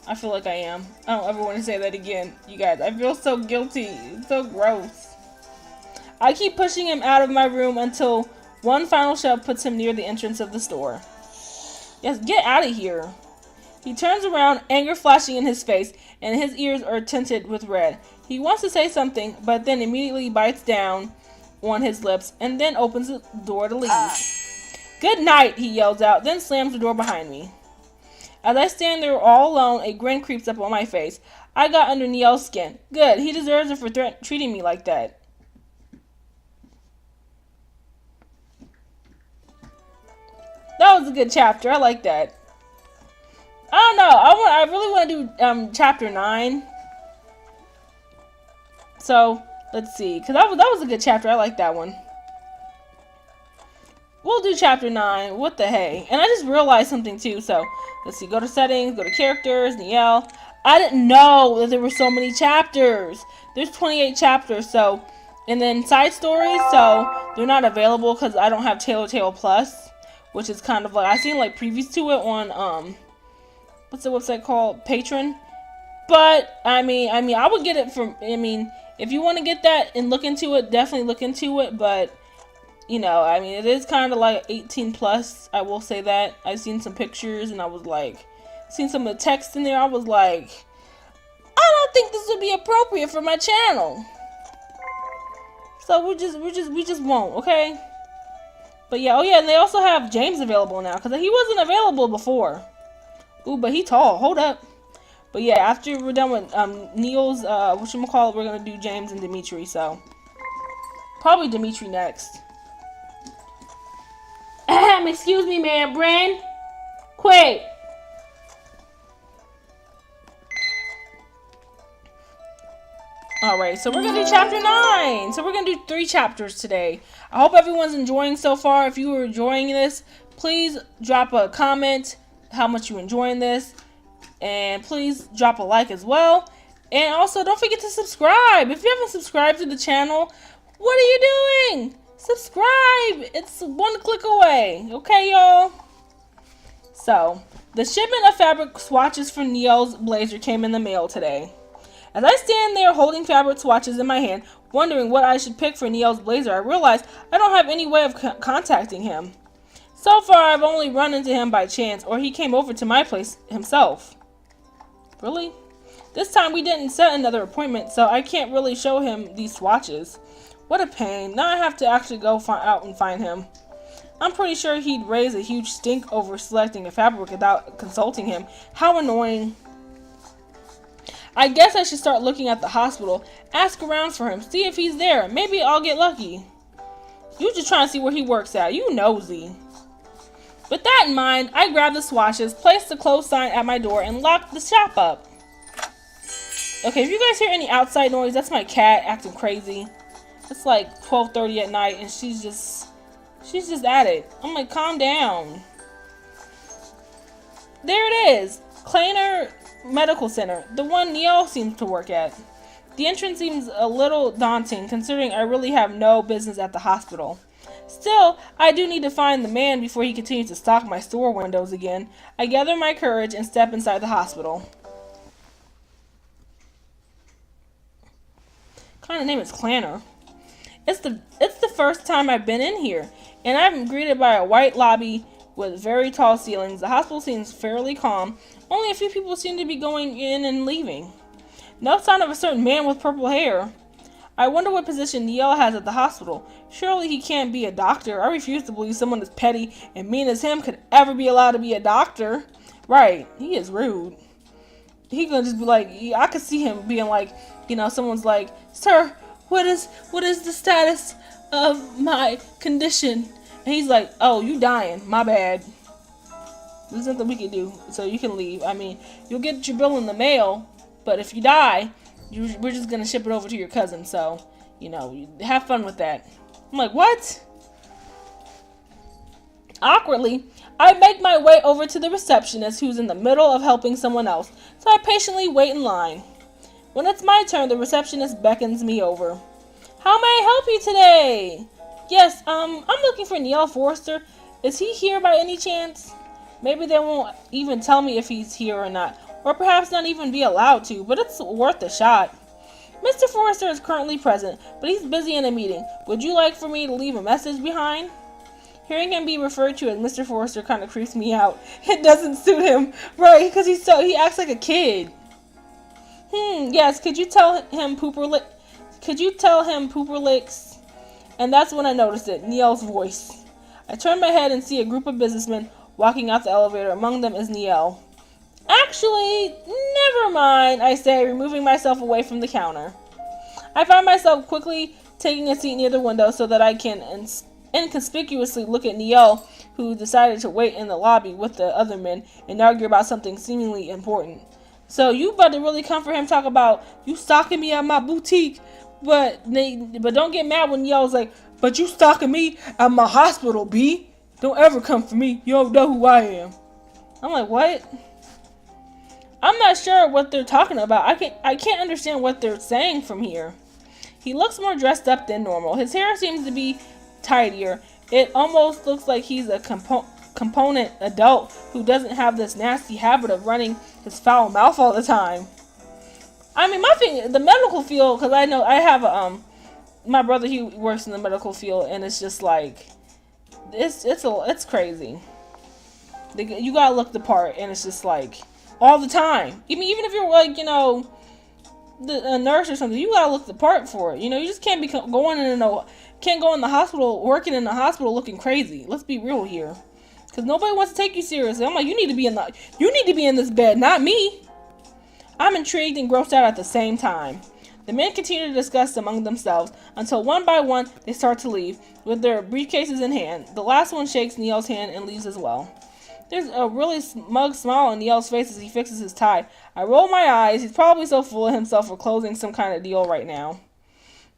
I feel like I am. I don't ever want to say that again, you guys. I feel so guilty. It's so gross. I keep pushing him out of my room until one final shove puts him near the entrance of the store. Yes, get out of here. He turns around, anger flashing in his face, and his ears are tinted with red. He wants to say something, but then immediately bites down on his lips and then opens the door to leave. Good night, he yells out, then slams the door behind me. As I stand there all alone, a grin creeps up on my face. I got under Neil's skin. Good, he deserves it for treating me like that. That was a good chapter. I like that. I don't know. I really want to do chapter 9. So let's see, because that was a good chapter. I like that one. We'll do chapter 9. What the hey? And I just realized something too. So let's see. Go to settings. Go to characters. Niel. I didn't know that there were so many chapters. There's 28 chapters. So, and then side stories. So they're not available because I don't have Tailor Tale Plus, which is kind of like I seen like previews to it on what's the website called? Patreon. But I mean I would get it from. I mean, if you want to get that and look into it, definitely look into it. But you know, I mean, it is kind of like 18 plus. I will say that. I've seen some pictures and I was like, seen some of the text in there. I was like, I don't think this would be appropriate for my channel. So we just won't, okay? But yeah, oh yeah, and they also have James available now because he wasn't available before. Ooh, but he tall. Hold up. But yeah, after we're done with Neil's, whatchamacallit, we're gonna do James and Dimitri. So probably Dimitri next. Excuse me, man, Bren. Quick. Alright, so we're going to do chapter 9. So we're going to do 3 chapters today. I hope everyone's enjoying so far. If you are enjoying this, please drop a comment how much you're enjoying this. And please drop a like as well. And also, don't forget to subscribe. If you haven't subscribed to the channel, what are you doing? Subscribe! It's one click away. Okay, y'all? So, the shipment of fabric swatches for Neil's blazer came in the mail today. As I stand there holding fabric swatches in my hand, wondering what I should pick for Neil's blazer, I realize I don't have any way of contacting him. So far, I've only run into him by chance, or he came over to my place himself. Really? This time we didn't set another appointment, so I can't really show him these swatches. What a pain. Now I have to actually go out and find him. I'm pretty sure he'd raise a huge stink over selecting a fabric without consulting him. How annoying. I guess I should start looking at the hospital. Ask around for him. See if he's there. Maybe I'll get lucky. You just trying to see where he works at. You nosy. With that in mind, I grabbed the swatches, placed the close sign at my door, and locked the shop up. Okay, if you guys hear any outside noise, that's my cat acting crazy. It's like 12:30 at night and she's just at it. I'm like, calm down. There it is. Kleiner Medical Center. The one Neil seems to work at. The entrance seems a little daunting considering I really have no business at the hospital. Still, I do need to find the man before he continues to stalk my store windows again. I gather my courage and step inside the hospital. What kind of name is Clanner? It's the first time I've been in here, and I'm greeted by a white lobby with very tall ceilings. The hospital seems fairly calm. Only a few people seem to be going in and leaving. No sign of a certain man with purple hair. I wonder what position Niel has at the hospital. Surely he can't be a doctor. I refuse to believe someone as petty and mean as him could ever be allowed to be a doctor. Right, he is rude. He gonna just be like, I could see him being like, someone's like, "Sir, what is the status of my condition?" And he's like, "Oh, you dying. My bad. There's nothing we can do, so you can leave. I mean, you'll get your bill in the mail, but if you die, we're just gonna ship it over to your cousin, so, have fun with that." I'm like, what? Awkwardly, I make my way over to the receptionist who's in the middle of helping someone else, so I patiently wait in line. When it's my turn, the receptionist beckons me over. "How may I help you today?" "Yes, I'm looking for Niel Forrester. Is he here by any chance?" Maybe they won't even tell me if he's here or not, or perhaps not even be allowed to, but it's worth a shot. "Mr. Forrester is currently present, but he's busy in a meeting. Would you like for me to leave a message behind?" Hearing him be referred to as Mr. Forrester kind of creeps me out. It doesn't suit him, right? Because he acts like a kid. Yes, could you tell him Pooper Licks? And that's when I noticed it, Niel's voice. I turn my head and see a group of businessmen walking out the elevator. Among them is Niel. "Actually, never mind," I say, removing myself away from the counter. I find myself quickly taking a seat near the window so that I can inconspicuously look at Niel, who decided to wait in the lobby with the other men and argue about something seemingly important. "So you about to really come for him, talk about you stalking me at my boutique, but don't get mad when Niel's like, 'But you stalking me at my hospital, B. Don't ever come for me. You don't know who I am.'" I'm like, what? I'm not sure what they're talking about. I can't understand what they're saying from here. He looks more dressed up than normal. His hair seems to be tidier. It almost looks like he's a component adult who doesn't have this nasty habit of running his foul mouth all the time. I mean, my thing, the medical field, because I know I have my brother, he works in the medical field, and it's just like, it's crazy. You gotta look the part, and it's just like all the time. Even if you're like, a nurse or something, you gotta look the part for it. You just can't be can't go in the hospital, working in the hospital looking crazy. Let's be real here, because nobody wants to take you seriously. I'm like, you need to be in this bed, not me. I'm intrigued and grossed out at the same time. The men continue to discuss among themselves until one by one they start to leave with their briefcases in hand. The last one shakes Niel's hand and leaves as well. There's a really smug smile on Niel's face as he fixes his tie. I roll my eyes. He's probably so full of himself for closing some kind of deal right now.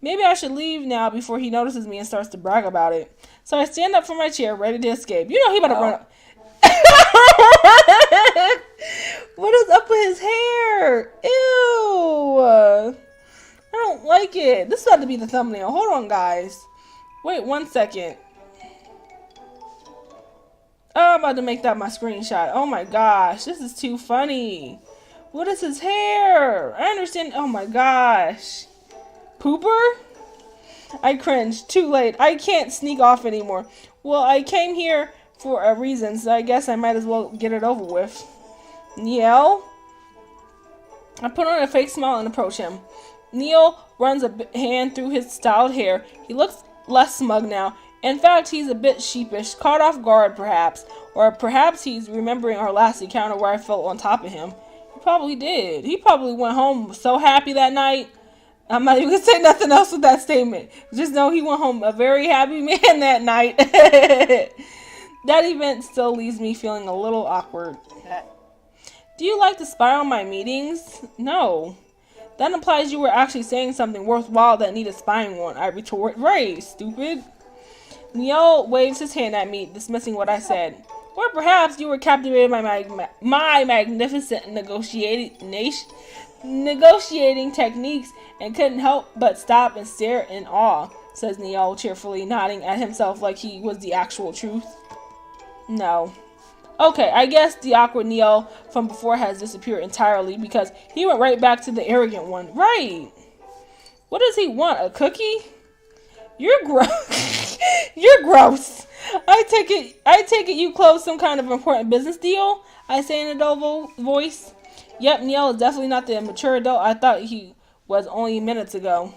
Maybe I should leave now before he notices me and starts to brag about it. So I stand up from my chair, ready to escape. He about to run up. What is up with his hair? Ew. I don't like it. This is about to be the thumbnail. Hold on, guys. Wait 1 second. Oh, I'm about to make that my screenshot. Oh my gosh, this is too funny. What is his hair? I understand. Oh my gosh. Pooper? I cringe. Too late. I can't sneak off anymore. Well, I came here for a reason, so I guess I might as well get it over with. Niel? I put on a fake smile and approach him. Niel runs a hand through his styled hair. He looks less smug now. In fact, he's a bit sheepish, caught off guard perhaps, or perhaps he's remembering our last encounter where I fell on top of him. He probably did. He probably went home so happy that night. I'm not even going to say nothing else with that statement. Just know he went home a very happy man that night. That event still leaves me feeling a little awkward. Do you like to spy on my meetings? No. That implies you were actually saying something worthwhile that needed spying on. I retort, right, stupid. Niel waves his hand at me, dismissing what I said. Or perhaps you were captivated by my magnificent negotiating techniques and couldn't help but stop and stare in awe. says Neil cheerfully, nodding at himself like he was the actual truth. No. Okay, I guess the awkward Neil from before has disappeared entirely because he went right back to the arrogant one. Right. What does he want? A cookie? You're gross. You're gross. I take it you closed some kind of important business deal? I say in a dull voice. Yep, Neil is definitely not the mature adult I thought he was only minutes ago.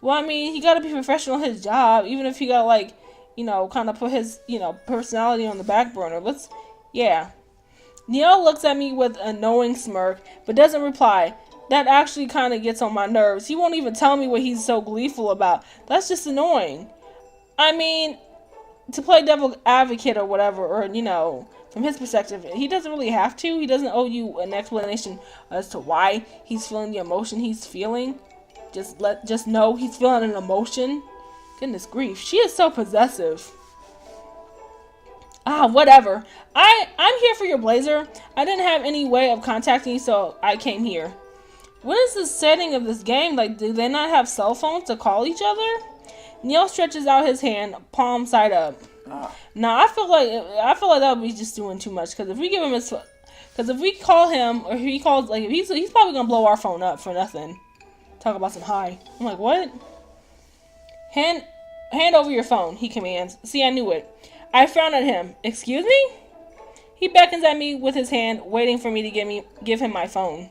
Well, I mean, he gotta be professional in his job, even if he gotta, like, you know, kind of put his, you know, personality on the back burner. Yeah. Neil looks at me with a knowing smirk, but doesn't reply. That actually kind of gets on my nerves. He won't even tell me what he's so gleeful about. That's just annoying. I mean, to play devil advocate or whatever, or, you know, from his perspective, he doesn't really have to. He doesn't owe you an explanation as to why he's feeling the emotion he's feeling. Just know he's feeling an emotion. Goodness grief. She is so possessive. Whatever. I'm here for your blazer. I didn't have any way of contacting you, so I came here. What is the setting of this game? Like, do they not have cell phones to call each other? Neil stretches out his hand, palm side up. Now, I feel like that would be just doing too much. Because if we give him if we call him, or he calls, like, he's probably gonna blow our phone up for nothing. Talk about some hi. I'm like, what? Hand over your phone, he commands. See, I knew it. I frown at him. Excuse me? He beckons at me with his hand, waiting for me to give him my phone.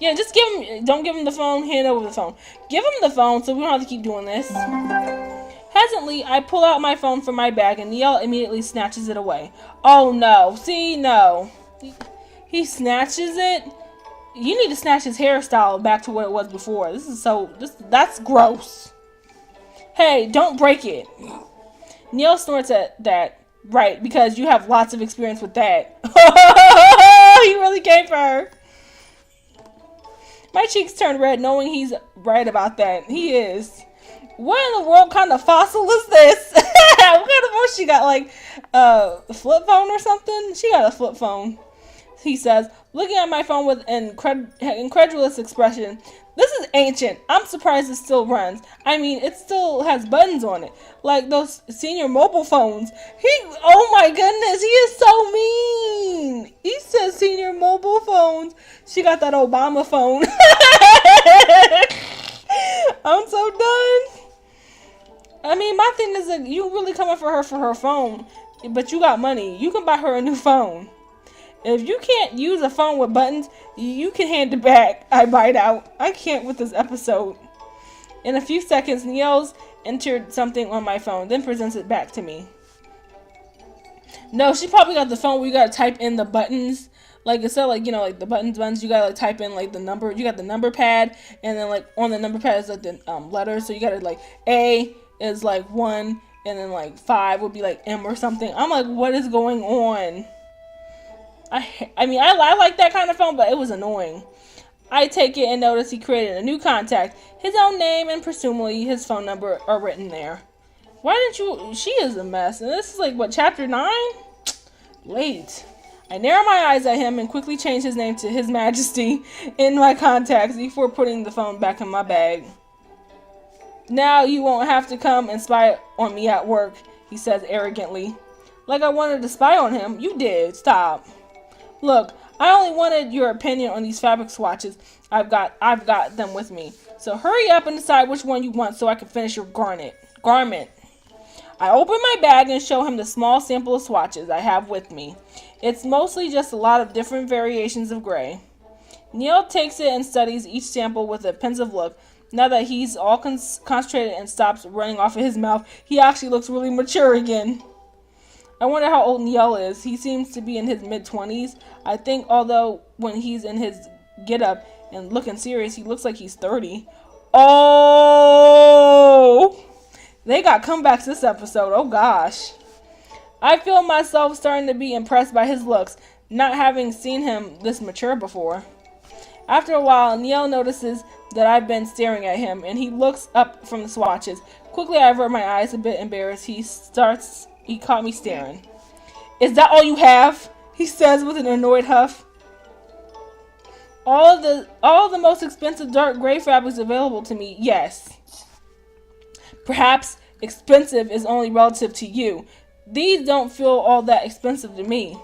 Yeah, just don't give him the phone, hand over the phone. Give him the phone so we don't have to keep doing this. Hesitantly, I pull out my phone from my bag and Neil immediately snatches it away. Oh no, see, no. He snatches it? You need to snatch his hairstyle back to what it was before. That's gross. Hey, don't break it. Neil snorts at that. Right, because you have lots of experience with that. He really came for her. My cheeks turn red knowing he's right about that. He is. What in the world kind of fossil is this? What kind of phone she got? Like a flip phone or something? She got a flip phone. He says, looking at my phone with an incredulous expression. This is ancient. I'm surprised it still runs. I mean, it still has buttons on it. Like those senior mobile phones. Oh my goodness, he is so mean. He says senior mobile phones. She got that Obama phone. I'm so done. I mean, my thing is that you really coming for her phone, but you got money. You can buy her a new phone. If you can't use a phone with buttons, you can hand it back. I bite out. I can't with this episode. In a few seconds, Niels entered something on my phone, then presents it back to me. No, she probably got the phone where you gotta type in the buttons. Like, instead of, like, you know, like the buttons, you gotta, like, type in, like, the number. You got the number pad, and then, like, on the number pad is, like, the letters. So you gotta, like, A is, like, 1, and then, like, 5 would be, like, M or something. I'm like, what is going on? I mean, I like that kind of phone, but it was annoying. I take it and notice he created a new contact. His own name and presumably his phone number are written there. Why didn't you? She is a mess. And this is like, what, chapter 9? Late. I narrow my eyes at him and quickly change his name to His Majesty in my contacts before putting the phone back in my bag. Now you won't have to come and spy on me at work, he says arrogantly. Like I wanted to spy on him. You did. Stop. Look, I only wanted your opinion on these fabric swatches. I've got them with me. So hurry up and decide which one you want so I can finish your garment. I open my bag and show him the small sample of swatches I have with me. It's mostly just a lot of different variations of gray. Neil takes it and studies each sample with a pensive look. Now that he's all concentrated and stops running off of his mouth, he actually looks really mature again. I wonder how old Neil is. He seems to be in his mid-20s. I think, although when he's in his get-up and looking serious, he looks like he's 30. Oh! They got comebacks this episode. Oh, gosh. I feel myself starting to be impressed by his looks, not having seen him this mature before. After a while, Neil notices that I've been staring at him, and he looks up from the swatches. Quickly, I avert my eyes, a bit embarrassed. He caught me staring. Is that all you have? He says with an annoyed huff. All the most expensive dark gray fabrics available to me, yes. Perhaps expensive is only relative to you. These don't feel all that expensive to me.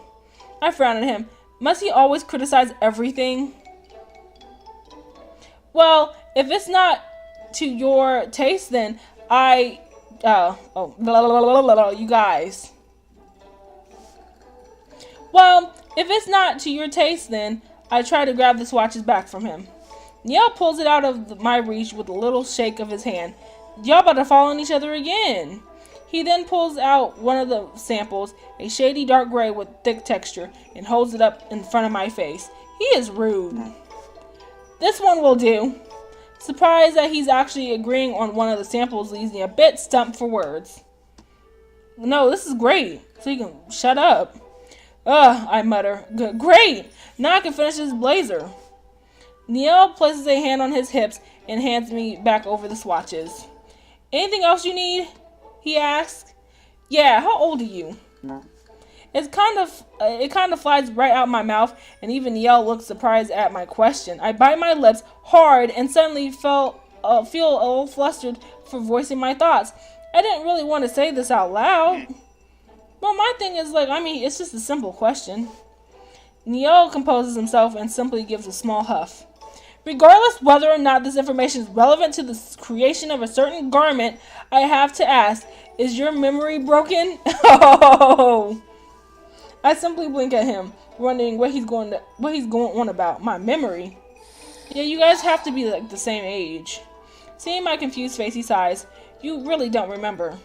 I frowned at him. Must he always criticize everything? Well, if it's not to your taste, then you guys. Well, if it's not to your taste, then I try to grab the swatches back from him. Neil pulls it out of my reach with a little shake of his hand. Y'all about to fall on each other again. He then pulls out one of the samples, a shady dark gray with thick texture, and holds it up in front of my face. He is rude. This one will do. Surprised that he's actually agreeing on one of the samples leaves me a bit stumped for words. No, this is great. So you can shut up. Ugh, I mutter. Great! Now I can finish this blazer. Neil places a hand on his hips and hands me back over the swatches. Anything else you need? He asks. Yeah, how old are you? It kind of flies right out my mouth, and even Neil looks surprised at my question. I bite my lips hard and suddenly feel a little flustered for voicing my thoughts. I didn't really want to say this out loud. Well, my thing is, it's just a simple question. Neil composes himself and simply gives a small huff. Regardless whether or not this information is relevant to the creation of a certain garment, I have to ask, is your memory broken? Oh! I simply blink at him, wondering what he's going on about. My memory? Yeah, you guys have to be like the same age. Seeing my confused face, he sighs. You really don't remember.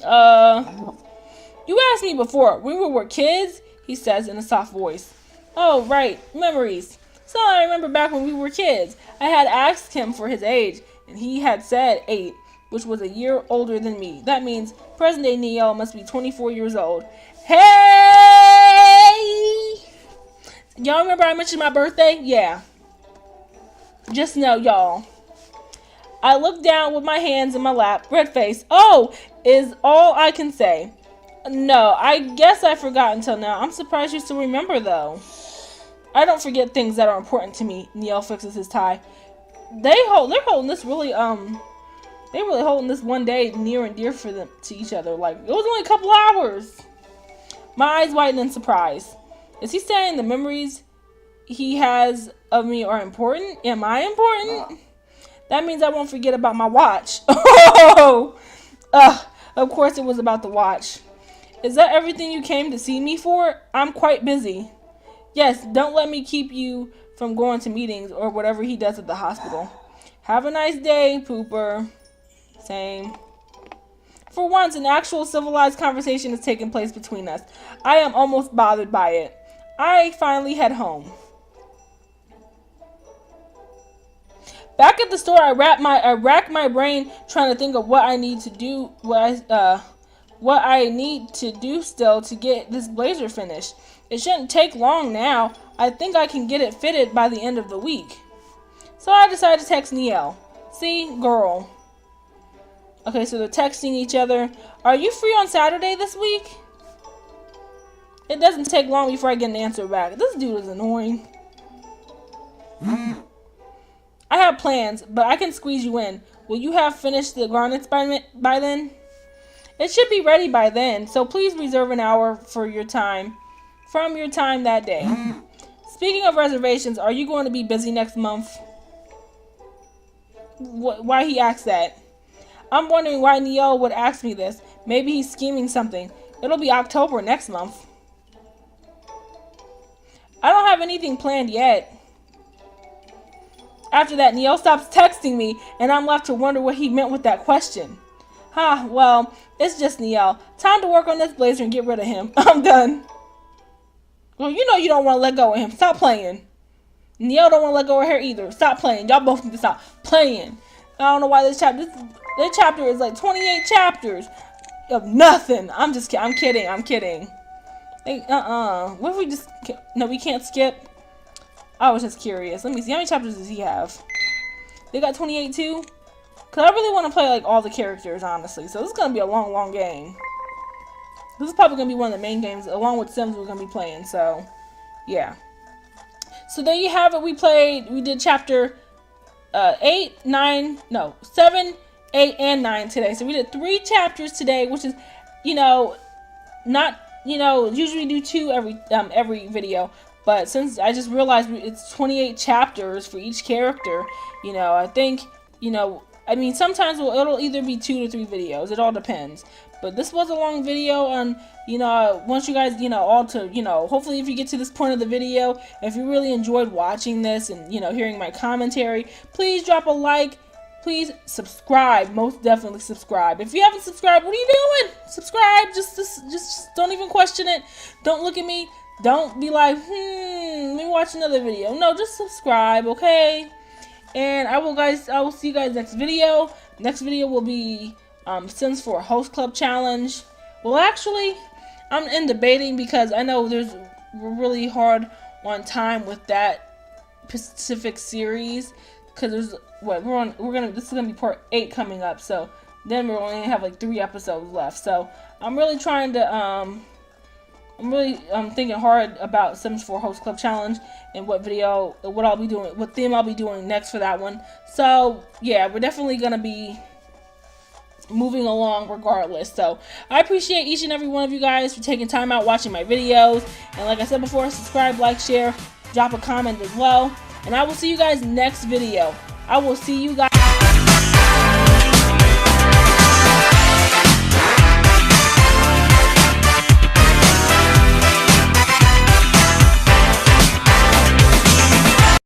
You asked me before, when we were kids, he says in a soft voice. Oh, right, memories. So I remember back when we were kids. I had asked him for his age, and he had said 8, which was a year older than me. That means present-day Neil must be 24 years old. Hey! Y'all remember I mentioned my birthday? Yeah. Just know, y'all. I look down with my hands in my lap, red face. Oh, is all I can say. No, I guess I forgot until now. I'm surprised you still remember, though. I don't forget things that are important to me. Neil fixes his tie. They're holding this really, they're really holding this one day near and dear for them to each other. Like, it was only a couple hours. My eyes widen in surprise. Is he saying the memories he has of me are important? Am I important? That means I won't forget about my watch. Oh! Of course it was about the watch. Is that everything you came to see me for? I'm quite busy. Yes, don't let me keep you from going to meetings or whatever he does at the hospital. Have a nice day, Pooper. Same. For once, an actual civilized conversation is taking place between us. I am almost bothered by it. I finally head home. Back at the store, I rack my brain trying to think of what I need to do, what I need to do still to get this blazer finished. It shouldn't take long now. I think I can get it fitted by the end of the week. So I decided to text Neil. See, girl. Okay, so they're texting each other. Are you free on Saturday this week? It doesn't take long before I get an answer back. This dude is annoying. I have plans, but I can squeeze you in. Will you have finished the garments by then? It should be ready by then, so please reserve an hour from your time that day. Speaking of reservations, are you going to be busy next month? Why he asked that? I'm wondering why Neil would ask me this. Maybe he's scheming something. It'll be October next month. I don't have anything planned yet. After that, Neil stops texting me, and I'm left to wonder what he meant with that question. Well, it's just Neil. Time to work on this blazer and get rid of him. I'm done. Well, you know you don't want to let go of him. Stop playing. Neil don't want to let go of her either. Stop playing. Y'all both need to stop playing. I don't know why this chapter is like 28 chapters of nothing. I'm kidding. Hey, what if we just... No, we can't skip. I was just curious. Let me see. How many chapters does he have? They got 28 too? Because I really want to play like all the characters, honestly. So this is going to be a long, long game. This is probably going to be one of the main games, along with Sims we're going to be playing. So, yeah. So there you have it. We did chapter 7, 8 and 9 today. So we did 3 chapters today, which is, you know, not, you know, usually do 2 every video. But since I just realized it's 28 chapters for each character, you know, I think, you know, I mean, sometimes it'll either be 2 to 3 videos. It all depends. But this was a long video on, you know, I want you guys, you know, all to, you know, hopefully if you get to this point of the video, if you really enjoyed watching this and, you know, hearing my commentary, please drop a like. Please subscribe. Most definitely subscribe. If you haven't subscribed, what are you doing? Subscribe. Just don't even question it. Don't look at me. Don't be like, let me watch another video. No, just subscribe, okay? And I will see you guys next video. Next video will be Sims 4 Host Club Challenge. Well, actually, I'm in debating because I know we're really hard on time with that specific series. Because there's this is gonna be part 8 coming up. So then we're only gonna have like 3 episodes left. So I'm really trying to thinking hard about Sims 4 Host Club Challenge and what theme I'll be doing next for that one. So yeah, we're definitely gonna be moving along regardless. So I appreciate each and every one of you guys for taking time out watching my videos. And like I said before, subscribe, like, share, drop a comment as well. And I will see you guys next video. I will see you guys.